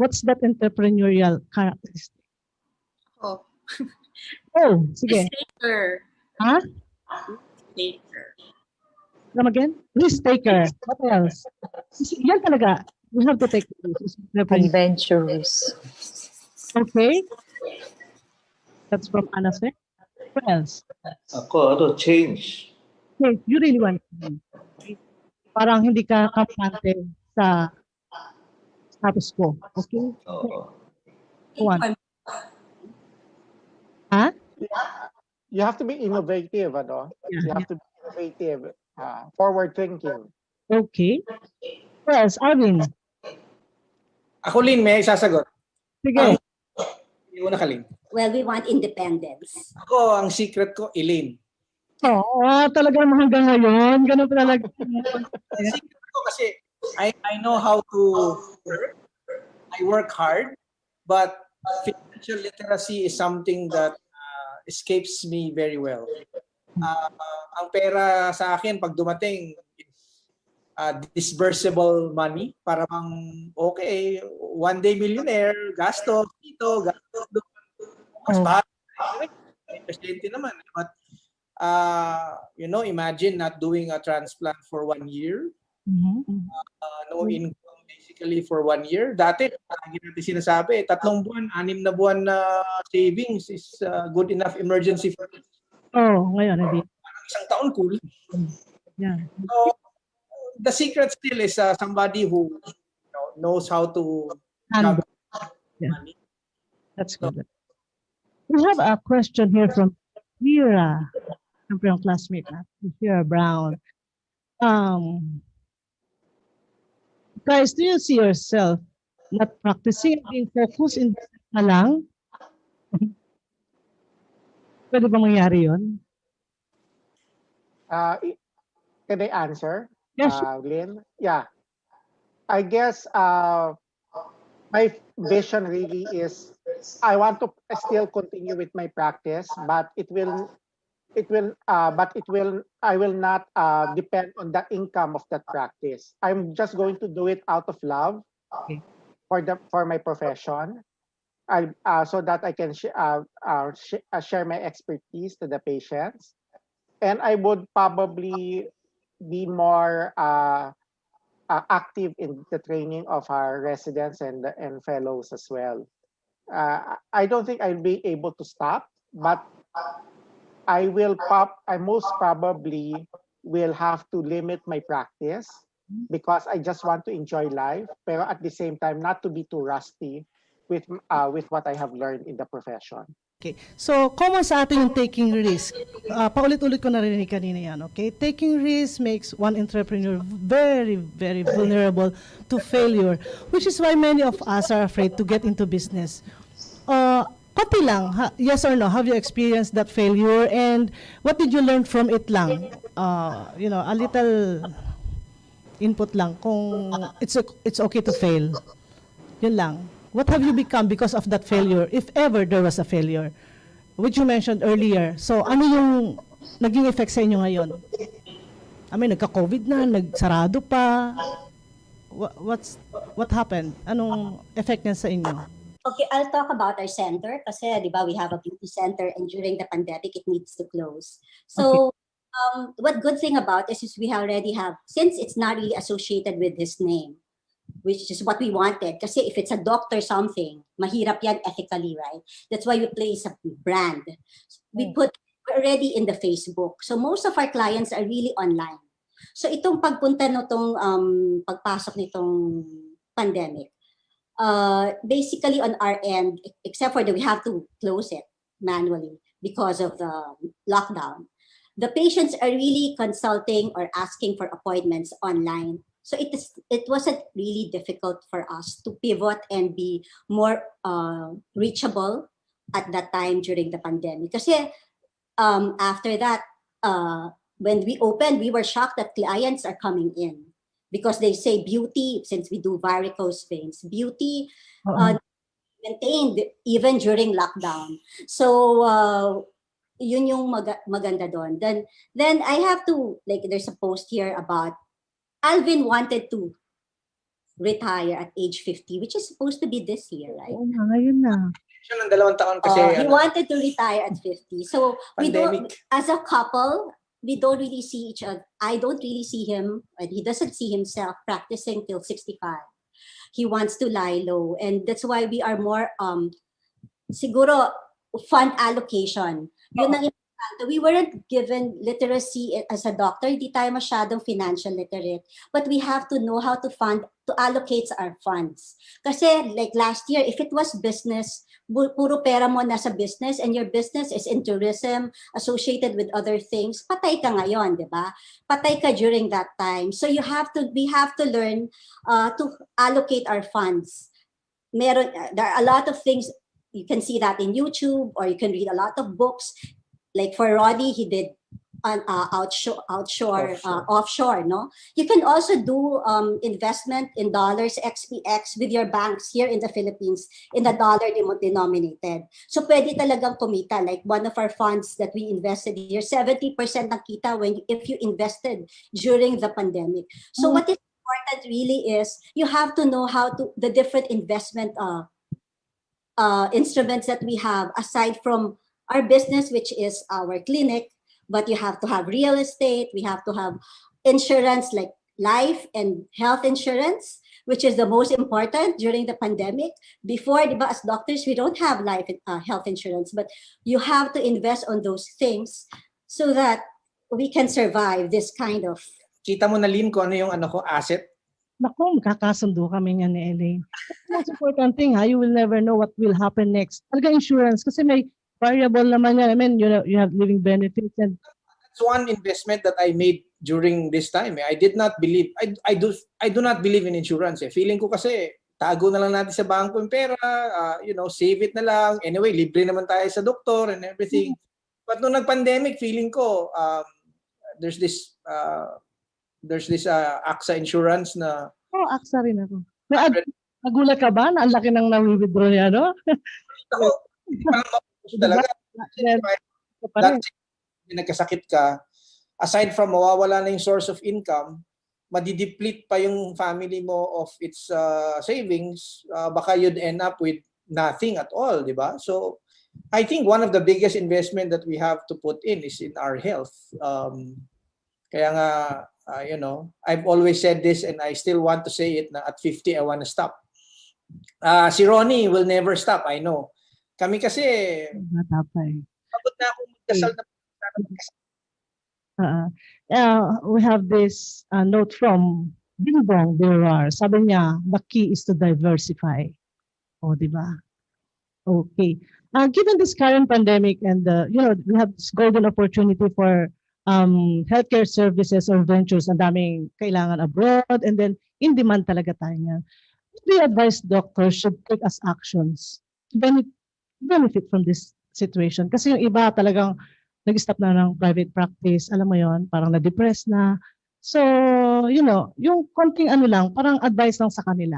What's that entrepreneurial characteristic? Sige. Risk-taker. Ha? Risk-taker. Come again? Risk-taker. What else? Yan talaga. We have to take this. Adventurous. Okay. That's from Anase. What else? Ako, change. Okay, you really want to. Parang hindi ka kampante sa status quo. Okay? Oo. Go on. Ha? You have to be innovative, You have to be innovative, forward thinking. Okay. What else, Arvin? Ako, Lin, may sasagot. Sige. Hindi mo nakalin. Well, we want independence. Ako, ang secret ko, Elaine. Talagang hanggang ngayon. Ganun talaga. Ang secret ko kasi, I know how to work. I work hard, but financial literacy is something that escapes me very well. Ang pera sa akin, pag dumating, disbursable money, para bang, okay, one day millionaire, gasto dito, gasto doon. Mas bahal. Presidente naman. But, imagine not doing a transplant for 1 year. No income basically for 1 year. Dati, lagi natin sinasabi, 3 buwan, 6 na buwan na savings is good enough emergency for us. Ngayon, hindi. Isang taon, cool. Yeah. So, the secret still is somebody who knows how to handle money. That's good. We have a question here from Vera, from classmate, Vera Brown. Guys, do you see yourself not practicing, being focused in na lang. Pwede ba mangyari yun? Can I answer, Yes. Lynn? Yeah. I guess my vision really is I want to still continue with my practice, but I will not depend on the income of that practice. I'm just going to do it out of love Okay. for my profession. So that I can share my expertise to the patients, and I would probably be more active in the training of our residents and fellows as well. I don't think I'll be able to stop, but I most probably will have to limit my practice because I just want to enjoy life, pero at the same time not to be too rusty with what I have learned in the profession. Okay. So, common sa atin yung taking risk. Paulit-ulit ko narinig kanina yan, okay? Taking risk makes one entrepreneur very, very vulnerable to failure, which is why many of us are afraid to get into business. Konti lang, yes or no, have you experienced that failure and what did you learn from it lang? A little input lang kung it's okay to fail. Yun lang. What have you become because of that failure, if ever there was a failure, which you mentioned earlier? So, ano yung naging effect sa inyo ngayon? Nagka-COVID na, nagsarado pa. What happened? Anong effect niya sa inyo? Okay, I'll talk about our center kasi, di ba, we have a beauty center and during the pandemic, it needs to close. So, what good thing about this is we already have, since it's not really associated with his name, which is what we wanted. Kasi if it's a doctor something, mahirap yan ethically, right? That's why we place a brand. We're already in the Facebook. So most of our clients are really online. So itong pagpunta nitong pagpasok nitong pandemic, basically on our end, except for that we have to close it manually because of the lockdown, the patients are really consulting or asking for appointments online. So it wasn't really difficult for us to pivot and be more reachable at that time during the pandemic. Kasi after that, when we opened, we were shocked that clients are coming in because they say beauty, since we do varicose veins, beauty maintained even during lockdown. So yun yung maganda doon. Then I have to, there's a post here about Alvin wanted to retire at age 50, which is supposed to be this year, right? Oo, ngayon na. Siya ng 2 taon kasi. He wanted to retire at 50. So we don't, as a couple, we don't really see each other. I don't really see him, and he doesn't see himself practicing till 65. He wants to lie low, and that's why we are more siguro fund allocation. Yun ang we weren't given literacy as a doctor, hindi tayo masyadong financial literate, but we have to know how to allocate our funds. Kasi like last year, if it was business, puro pera mo nasa business and your business is in tourism associated with other things, patay ka ngayon, di ba? Patay ka during that time. So we have to learn to allocate our funds. There are a lot of things, you can see that in YouTube or you can read a lot of books. Like for Roddy, he did offshore, no? You can also do investment in dollars, XPX with your banks here in the Philippines in the dollar denominated. So pwede talagang kumita. Like one of our funds that we invested here, 70% ng kita if you invested during the pandemic. So what is important really is you have to know the different investment instruments that we have aside from our business, which is our clinic, but you have to have real estate, we have to have insurance like life and health insurance, which is the most important during the pandemic. Before, as doctors, we don't have life health insurance, but you have to invest on those things so that we can survive this kind of... Kita mo na, Lynn, kung ano yung asset? Naku, magkakasundo kami niyan ni Elaine. The most important thing, you will never know what will happen next. Talaga insurance, kasi may variable naman yan. I mean, you have living benefits. And that's one investment that I made during this time. I did not believe, I do not believe in insurance. Feeling ko kasi, tago na lang natin sa bangko yung pera, save it na lang. Anyway, libre naman tayo sa doktor and everything. But nung nag-pandemic, feeling ko, there's this AXA insurance na... Oh, AXA rin ako. Nagulat ka ba na ang laki ng na-withdraw niya, no? Ako, hindi pa lang mapapos talaga. That's nagkasakit ka, aside from mawawala na yung source of income, madideplete pa yung family mo of its savings, baka you'd end up with nothing at all, di ba? So, I think one of the biggest investment that we have to put in is in our health. Kaya nga, I've always said this and I still want to say it na at 50, I want to stop. Si Ronnie will never stop, I know. Kami kasi, pagod na akong magdasal na we have this note from Bingbong Birar. Sabi niya, the key is to diversify. O, di ba? Okay. Given this current pandemic and we have this golden opportunity for healthcare services or ventures, ang daming kailangan abroad, and then in demand talaga tayo niyan. What do you advise doctors should take as actions to benefit from this situation? Kasi yung iba talagang nag-stop na ng private practice, alam mo yon, parang na-depress na. So, yung konting lang, parang advice lang sa kanila.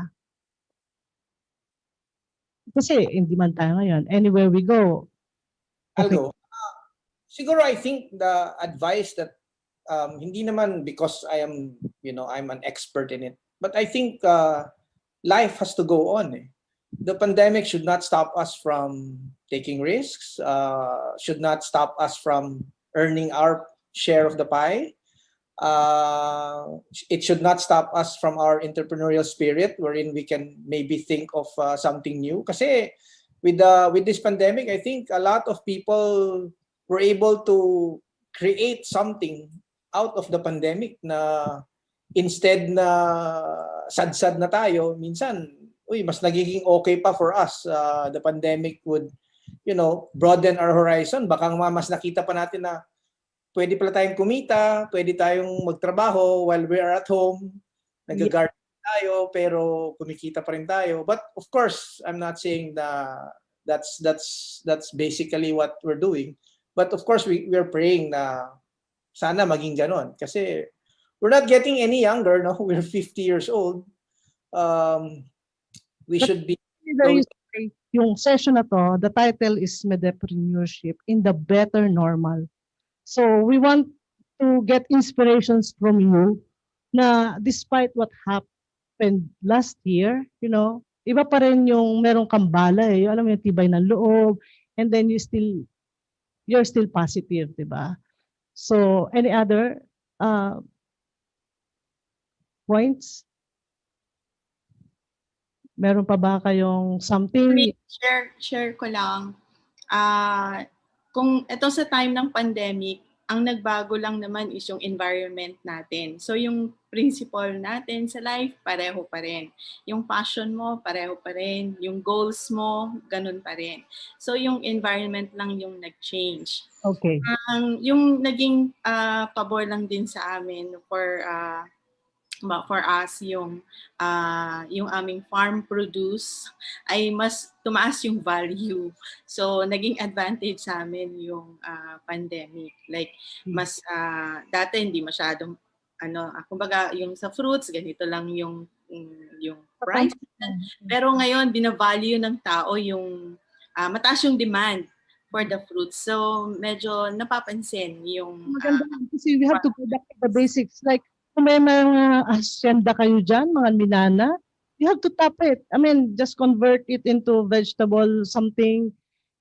Kasi in demand tayo ngayon. Anywhere we go. Okay. I'll go. Siguro I think the advice that, hindi naman because I'm an expert in it, but I think life has to go on. The pandemic should not stop us from taking risks, should not stop us from earning our share of the pie. It should not stop us from our entrepreneurial spirit, wherein we can maybe think of something new. Kasi with this pandemic, I think a lot of people were able to create something out of the pandemic na instead na sad-sad na tayo, minsan mas nagiging okay pa for us. The pandemic would, broaden our horizon. Baka mas nakita pa natin na pwede pala tayong kumita, pwede tayong magtrabaho while we are at home. Nag-garden tayo, pero kumikita pa rin tayo. But of course, I'm not saying that's basically what we're doing. But of course, we're praying na sana maging ganon. Kasi we're not getting any younger, no? We're 50 years old. We should be... Yung session na to, the title is Medipreneurship in the Better Normal. So we want to get inspirations from you na despite what happened last year, iba pa rin yung merong kambala alam mo yung tibay ng loob, and then you're still positive, di ba? So any other points? Meron pa ba kayong something? Share ko lang. Kung ito sa time ng pandemic, ang nagbago lang naman is yung environment natin. So yung principle natin sa life, pareho pa rin. Yung passion mo, pareho pa rin. Yung goals mo, ganun pa rin. So yung environment lang yung nag-change. Okay. Yung naging pabor lang din sa amin for us, yung aming farm produce ay mas tumaas yung value. So naging advantage sa amin yung pandemic. Like mas dati hindi masyadong kumbaga yung sa fruits ganito lang yung price. Pero ngayon bina-value ng tao yung mataas yung demand for the fruits. So medyo napapansin yung maganda kasi we have to go back to the basics, like kung may mga asyenda kayo dyan, mga minana, you have to tap it. I mean, just convert it into vegetable something.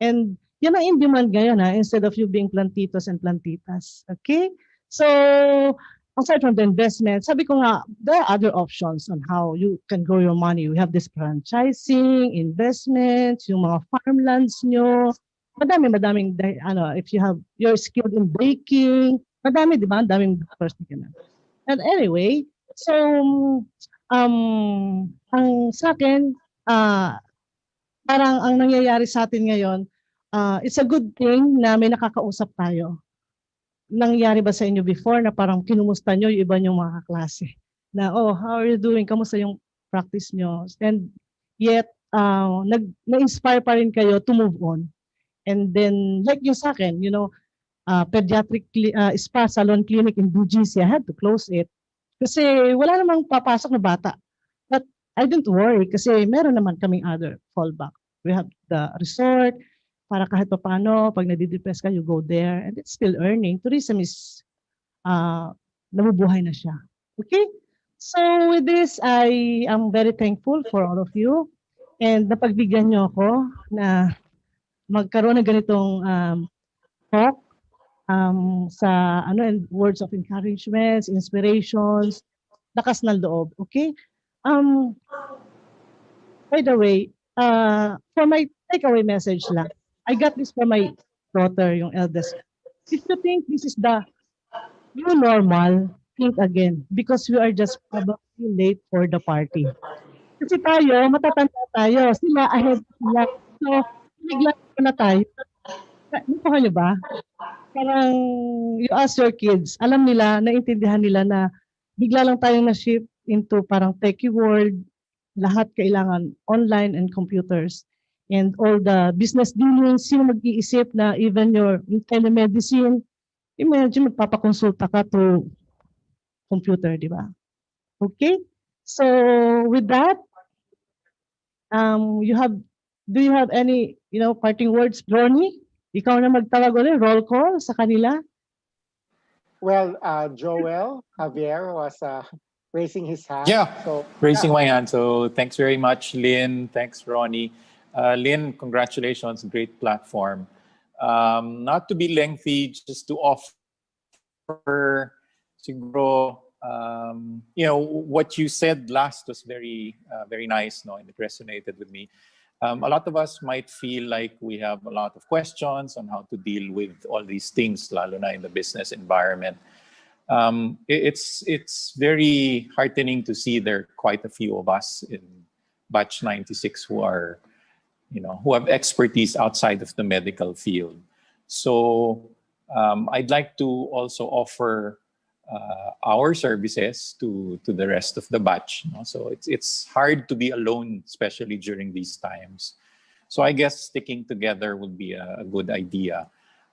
And yan ang in demand ngayon, instead of you being plantitos and plantitas. Okay? So, aside from the investment, sabi ko nga, there are other options on how you can grow your money. We have this franchising, investments, yung mga farmlands nyo. Madaming, if you're skilled in baking, madami, di ba? Daming first na. And anyway, so ang sa akin, parang ang nangyayari sa atin ngayon, it's a good thing na may nakakausap tayo. Nangyari ba sa inyo before na parang kinumusta nyo yung iba nyong mga kaklase? Na, how are you doing? Kamusta yung practice nyo? And yet na-inspire pa rin kayo to move on. And then, like yung sa akin, pediatric spa salon clinic in BGC, I had to close it. Kasi wala namang papasok na bata. But I didn't worry kasi meron naman kaming other fallback. We have the resort, para kahit pa paano, pag nadidepress ka, you go there, and it's still earning. Tourism is, nabubuhay na siya. Okay? So with this, I am very thankful for all of you. And napagbigyan nyo ako na magkaroon ng ganitong talk sa and words of encouragement, inspirations, lakas ng loob. Okay? By the way, for my takeaway message lang, I got this from my daughter, yung eldest. If you think this is the new normal, think again because we are just probably late for the party. Kasi tayo, matatanda tayo. Sila ahead sila. So, biglang na tayo. Nakuha nyo ba? Parang you ask your kids, alam nila, naintindihan nila na bigla lang tayong na-shift into parang techie world. Lahat kailangan online and computers. And all the business dealings, sino mag-iisip na even your telemedicine, imagine magpapakonsulta ka to computer, di ba? Okay? So with that, do you have any, parting words, Ronnie? Ikaw na magtawag ulit, roll call sa kanila. Well, Joel Javier was raising his hand. Yeah, so, raising my hand. So thanks very much, Lynn. Thanks, Ronnie. Lynn, congratulations, great platform. Not to be lengthy, just to offer, siguro, what you said last was very, very nice, and it resonated with me. A lot of us might feel like we have a lot of questions on how to deal with all these things, lalo na in the business environment. It's very heartening to see there are quite a few of us in Batch 96 who are, who have expertise outside of the medical field. So I'd like to also offer our services to the rest of the batch. So it's hard to be alone, especially during these times. So I guess sticking together would be a good idea.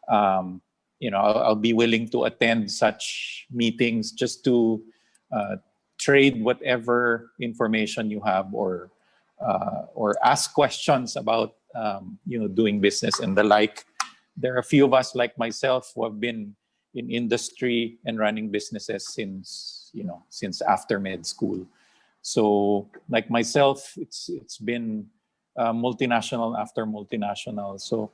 I'll be willing to attend such meetings just to trade whatever information you have or ask questions about doing business and the like. There are a few of us like myself who have been in industry and running businesses since after med school. So like myself, it's been multinational after multinational. So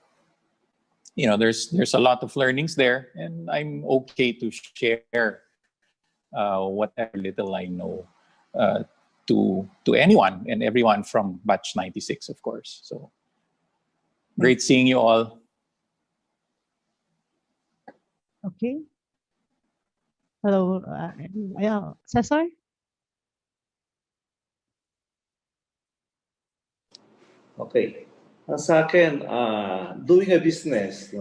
there's a lot of learnings there, and I'm okay to share whatever little I know to anyone and everyone from Batch 96, of course. So great seeing you all. Okay. Hello, Cesar? Okay. Sa akin, doing a business,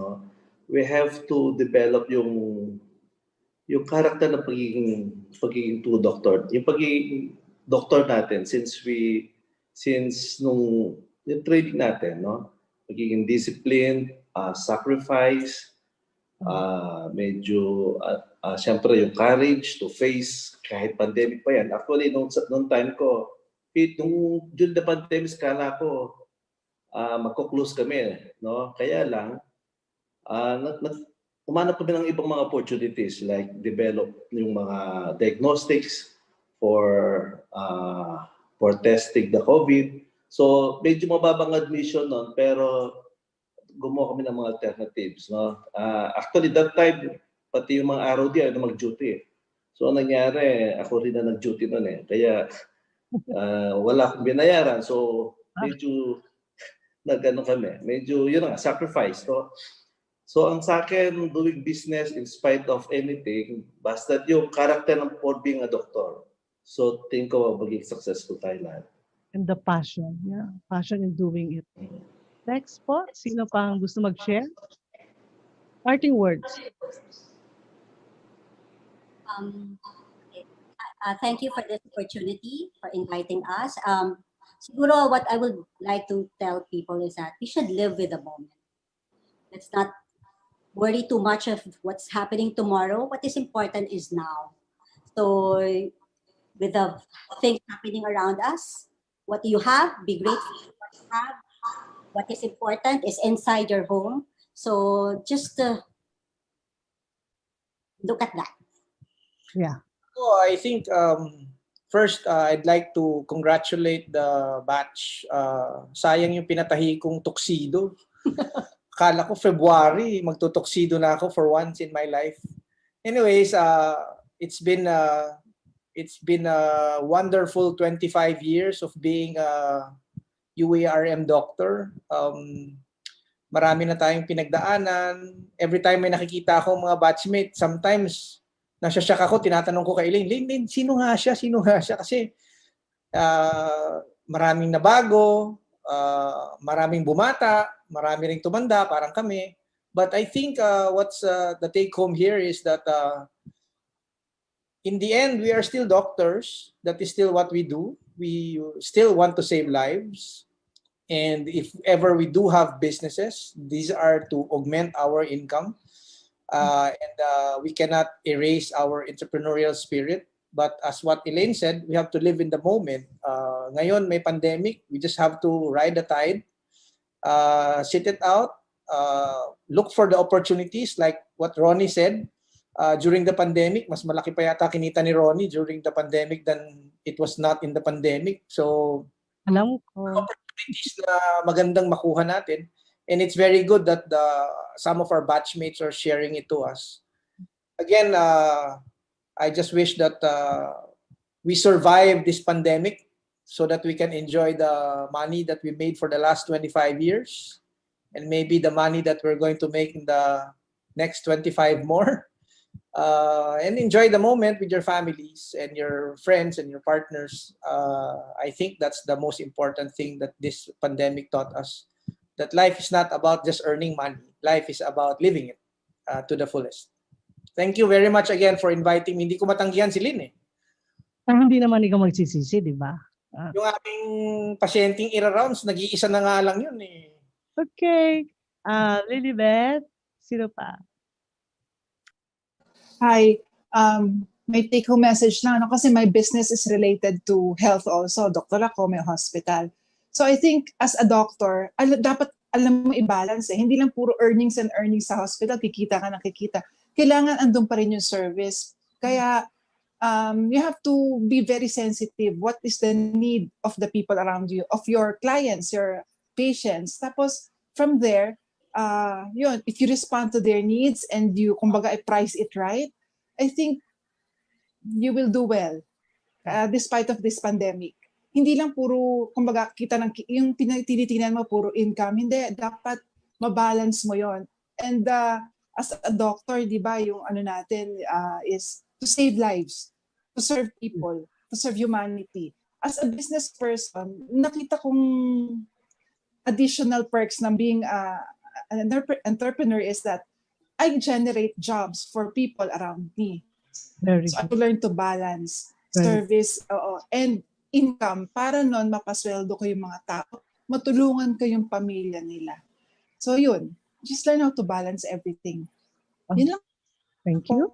we have to develop yung character na pagiging true doctor. Yung pagiging doctor natin since nung yung training natin, pagiging discipline, sacrifice, medyo siyempre yung courage to face kahit pandemic pa yan. Actually, nung time ko, during the pandemic, kala ko magko-close kami, Kaya lang, umanap kami ng ibang mga opportunities like develop yung mga diagnostics for testing the COVID. So, medyo mababang admission nun, pero gumawa kami ng mga alternatives. Actually, that time, pati yung mga ROD ay mag-duty. So, nangyari, ako rin na nag-duty nun eh. Kaya, wala akong binayaran. So, medyo nagano kami. Medyo, sacrifice. So, ang sa akin, doing business in spite of anything, basta yung character ng for being a doctor. So, think ko magiging successful tayo lahat. And the passion. Yeah, passion in doing it. Next po, sino pang gusto mag-share? Parting words. Thank you for this opportunity, for inviting us. siguro what I would like to tell people is that we should live with the moment. Let's not worry too much of what's happening tomorrow. What is important is now. So with the things happening around us, what you have, be grateful for what you have. What is important is inside your home. So just look at that. Yeah. So I think first I'd like to congratulate the batch. Sayang yung pinatahi kong tuxedo. Akala ko February, magtutuxedo na ako for once in my life. Anyways, it's been a wonderful 25 years of being a UERM doctor. Marami na tayong pinagdaanan. Every time may nakikita ako mga batchmate, sometimes nasasyak ako, tinatanong ko kay Lynn, sino nga siya? Sino nga siya? Kasi maraming nabago, maraming bumata, marami ring tumanda, parang kami. But I think what's the take home here is that in the end, we are still doctors. That is still what we do. We still want to save lives. And if ever we do have businesses, these are to augment our income. And we cannot erase our entrepreneurial spirit. But as what Elaine said, we have to live in the moment. Ngayon, may pandemic. We just have to ride the tide, sit it out, look for the opportunities like what Ronnie said. During the pandemic, mas malaki pa yata kinita ni Ronnie during the pandemic than it was not in the pandemic. So, alam ko. Opportunities na magandang makuha natin. And it's very good that some of our batchmates are sharing it to us. Again, I just wish that we survive this pandemic so that we can enjoy the money that we made for the last 25 years and maybe the money that we're going to make in the next 25 more. And enjoy the moment with your families and your friends and your partners. I think that's the most important thing that this pandemic taught us. That life is not about just earning money. Life is about living it to the fullest. Thank you very much again for inviting me. Hindi ko matanggihan si Lynn eh. Hindi naman ikaw magsisisi, di ba? Yung aking pasyenteng ira-rounds, nag-iisa na nga lang yun eh. Okay. Lilibet, sino pa? Hi, may take-home message lang, kasi my business is related to health also. Doktor ako, may hospital. So I think as a doctor, dapat alam mo i-balance eh. Hindi lang puro earnings and earnings sa hospital, kikita ka na kikita. Kailangan andun pa rin yung service. Kaya you have to be very sensitive. What is the need of the people around you, of your clients, your patients. Tapos from there, yun, if you respond to their needs and you, kumbaga, price it right, I think you will do well despite of this pandemic. Hindi lang puro, kumbaga, kita ng, yung tinitingnan mo puro income. Hindi, dapat mabalance mo yon. And as a doctor, di ba, yung ano natin is to save lives, to serve people, to serve humanity. As a business person, nakita kong additional perks ng being an entrepreneur is that I generate jobs for people around me. So I learn to balance service and income para noon mapasweldo ko yung mga tao, matulungan ko yung pamilya nila. So yun, just learn how to balance everything. Yun lang. Thank you.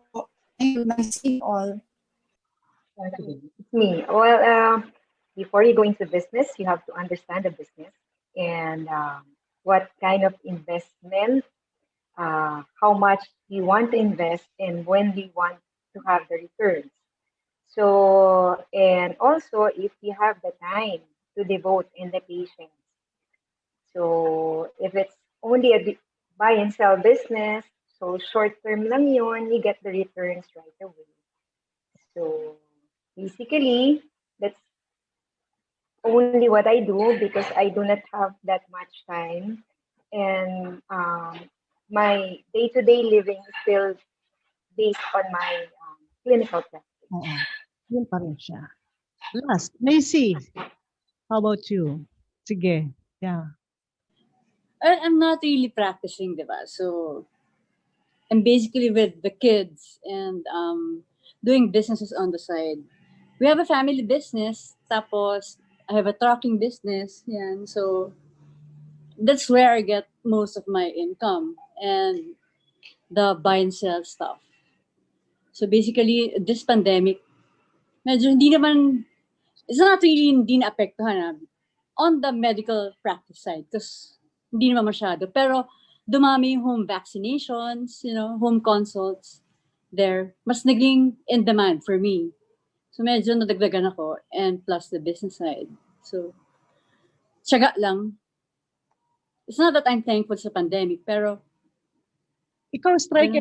Nice seeing all. It's me. Well, before you go into business, you have to understand the business and what kind of investment, how much you want to invest, and when you want to have the returns. So, and also if you have the time to devote and the patience. So, if it's only a buy and sell business, so short term lang yun, you get the returns right away. So, basically, that's only what I do because I do not have that much time. And my day-to-day living is still based on my clinical practice. Yun pa rin siya. Last, Macy, how about you? Sige, yeah. I'm not really practicing, diba? So I'm basically with the kids and doing businesses on the side. We have a family business, tapos I have a trucking business. Yan. So that's where I get most of my income and the buy and sell stuff. So basically, this pandemic, medyo hindi naman, it's not really hindi naapektuhan on the medical practice side because hindi naman masyado. Pero dumami yung home vaccinations, home consults there. Mas naging in demand for me. So medyo nadagdagan ako and plus the business side. So, tiyaga lang. It's not that I'm thankful sa pandemic, pero Ikaw, strike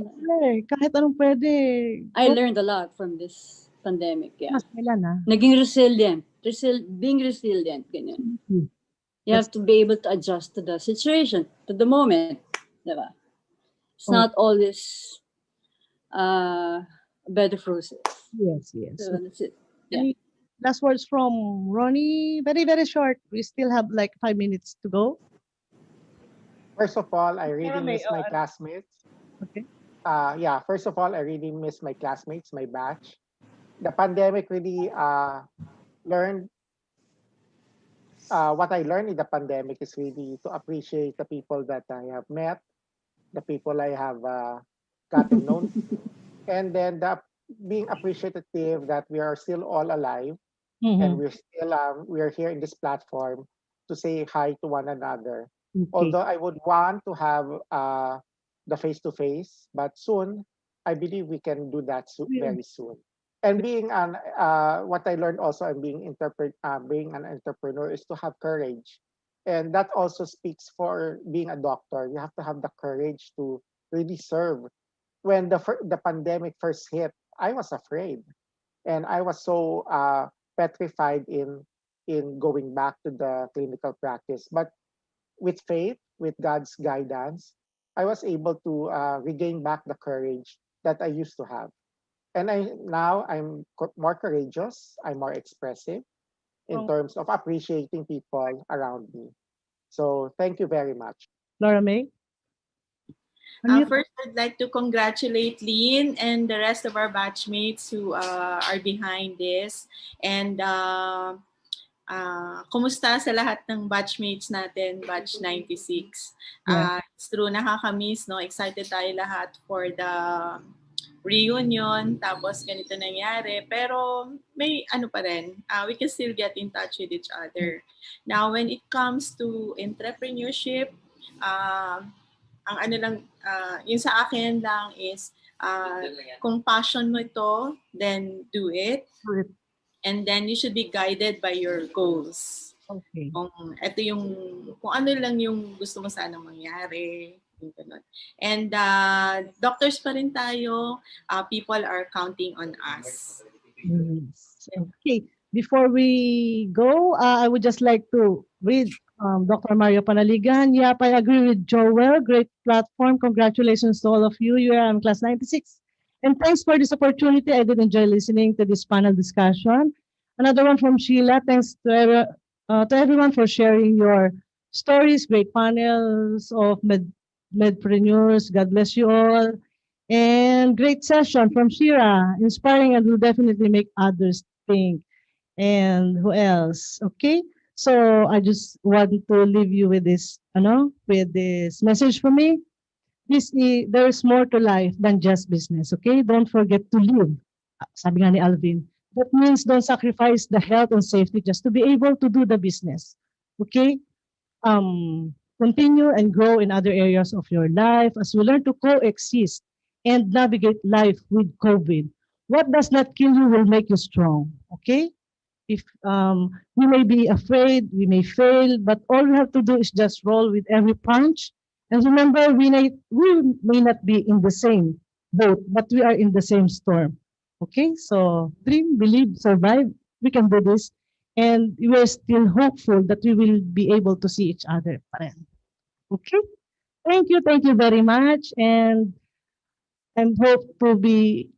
kahit anong pwede. I learned a lot from this pandemic. Yeah. Mas kailan Naging resilient. Being resilient, ganyan. You have to be able to adjust to the situation, to the moment. Diba? It's not always a bed of roses. Yes. So that's it. Yeah. Last words from Ronnie. Very, very short. We still have like 5 minutes to go. First of all, I really miss my classmates. Okay. First of all, I really miss my classmates, my batch. The pandemic really learned what I learned in the pandemic is really to appreciate the people that I have met, the people I have gotten known, and then being appreciative that we are still all alive and we are here in this platform to say hi to one another. Okay. Although I would want to have the face-to-face, but soon, I believe we can do that very soon. And being what I learned also in being an entrepreneur is to have courage, and that also speaks for being a doctor. You have to have the courage to really serve. When the pandemic first hit, I was afraid, and I was so petrified in going back to the clinical practice. But with faith, with God's guidance, I was able to regain back the courage that I used to have. And now I'm more courageous, I'm more expressive in terms of appreciating people around me. So thank you very much. Laura May? First, I'd like to congratulate Lynn and the rest of our batchmates who are behind this. And kumusta sa lahat ng batchmates natin, batch 96. It's true, nakakamiss, no? Excited tayo lahat for the reunion, tapos ganito nangyari. Pero may ano pa rin, we can still get in touch with each other. Now, when it comes to entrepreneurship, ang ano lang, yung sa akin lang is, kung passion mo ito, then do it. And then you should be guided by your goals. Okay. Kung ano lang yung gusto mo sana mangyari. And doctors pa rin tayo. People are counting on us. Okay. Before we go, I would just like to read Dr. Mario Panaligan. Yep, I agree with Joel. Great platform. Congratulations to all of you. You are in class 96. And thanks for this opportunity. I did enjoy listening to this panel discussion. Another one from Sheila. Thanks to everyone for sharing your stories. Great panels of medpreneurs. God bless you all. And great session from Shira. Inspiring and will definitely make others think. And who else? Okay. So I just want to leave you with this, with this message from me. There is more to life than just business, okay? Don't forget to live. Sabi nga ni Alvin, that means don't sacrifice the health and safety just to be able to do the business, okay? Continue and grow in other areas of your life as we learn to coexist and navigate life with COVID. What does not kill you will make you strong, okay? If we may be afraid, we may fail, but all we have to do is just roll with every punch. And remember, we may not be in the same boat, but we are in the same storm. Okay, so dream, believe, survive. We can do this. And we are still hopeful that we will be able to see each other. Okay, thank you very much. And hope to be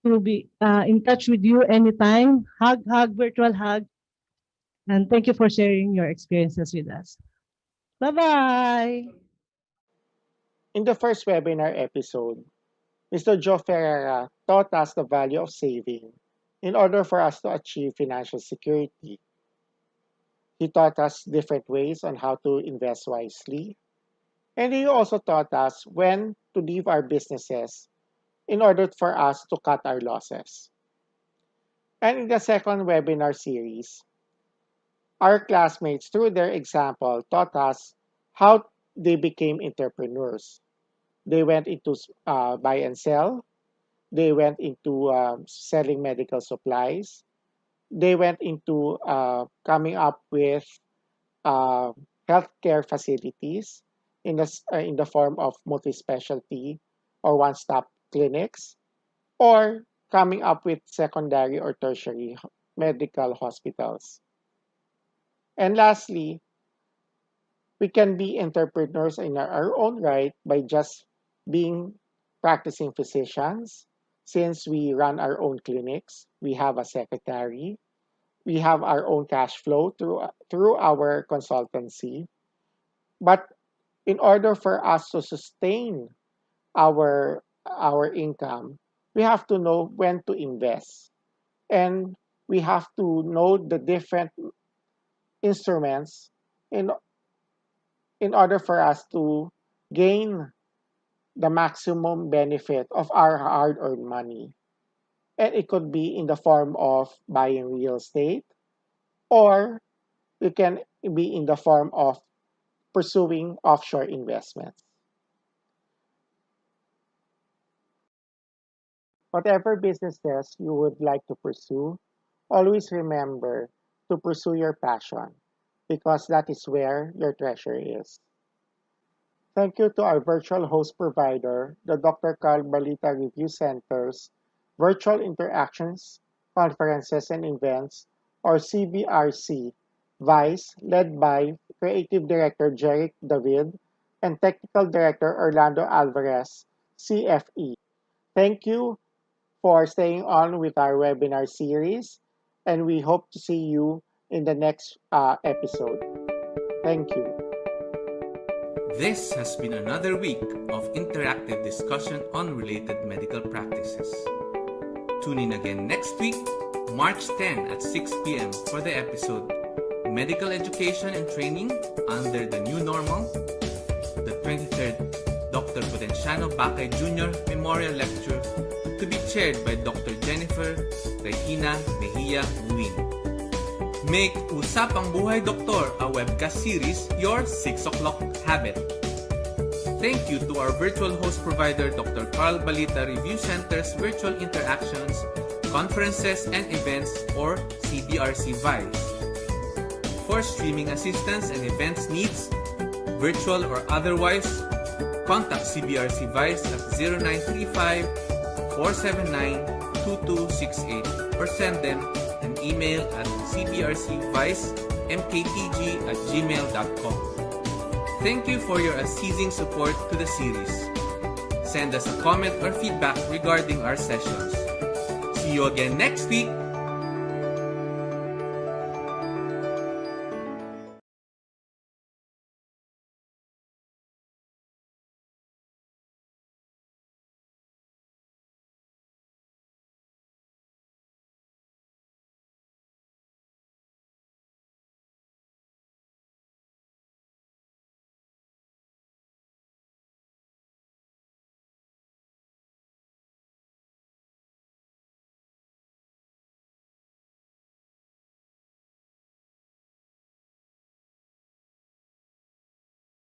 in touch with you anytime. Hug, virtual hug. And thank you for sharing your experiences with us. Bye-bye. In the first webinar episode, Mr. Joe Ferreira taught us the value of saving in order for us to achieve financial security. He taught us different ways on how to invest wisely. And he also taught us when to leave our businesses in order for us to cut our losses. And in the second webinar series, our classmates, through their example, taught us how they became entrepreneurs. They went into buy and sell. They went into selling medical supplies. They went into coming up with healthcare facilities in the form of multi-specialty or one-stop clinics, or coming up with secondary or tertiary medical hospitals. And lastly, we can be entrepreneurs in our own right by just being practicing physicians. Since we run our own clinics, we have a secretary, we have our own cash flow through our consultancy. But in order for us to sustain our income, we have to know when to invest. And we have to know the different instruments in order for us to gain the maximum benefit of our hard-earned money. And it could be in the form of buying real estate, or it can be in the form of pursuing offshore investments. Whatever businesses you would like to pursue, always remember to pursue your passion, because that is where your treasure is. Thank you to our virtual host provider, the Dr. Carl Balita Review Center's Virtual Interactions, Conferences and Events, or CVRC, Vice, led by Creative Director Jeric David and Technical Director Orlando Alvarez, CFE. Thank you for staying on with our webinar series, and we hope to see you in the next episode. Thank you. This has been another week of interactive discussion on related medical practices. Tune in again next week, March 10 at 6 p.m. for the episode Medical Education and Training Under the New Normal, the 23rd Dr. Pudenciano Bacay Jr. Memorial Lecture to be chaired by Dr. Jennifer Regina Mejia Muin. Make Usapang9uhay Doktor, a webcast series, your 6 o'clock habit. Thank you to our virtual host provider, Dr. Carl Balita Review Center's Virtual Interactions, Conferences and Events, or CBRC Vice. For streaming assistance and events needs, virtual or otherwise, contact CBRC Vice at 0935-479-2268 or send them an email at cbrcvicemktg@gmail.com. Thank you for your unceasing support to the series. Send us a comment or feedback regarding our sessions. See you again next week.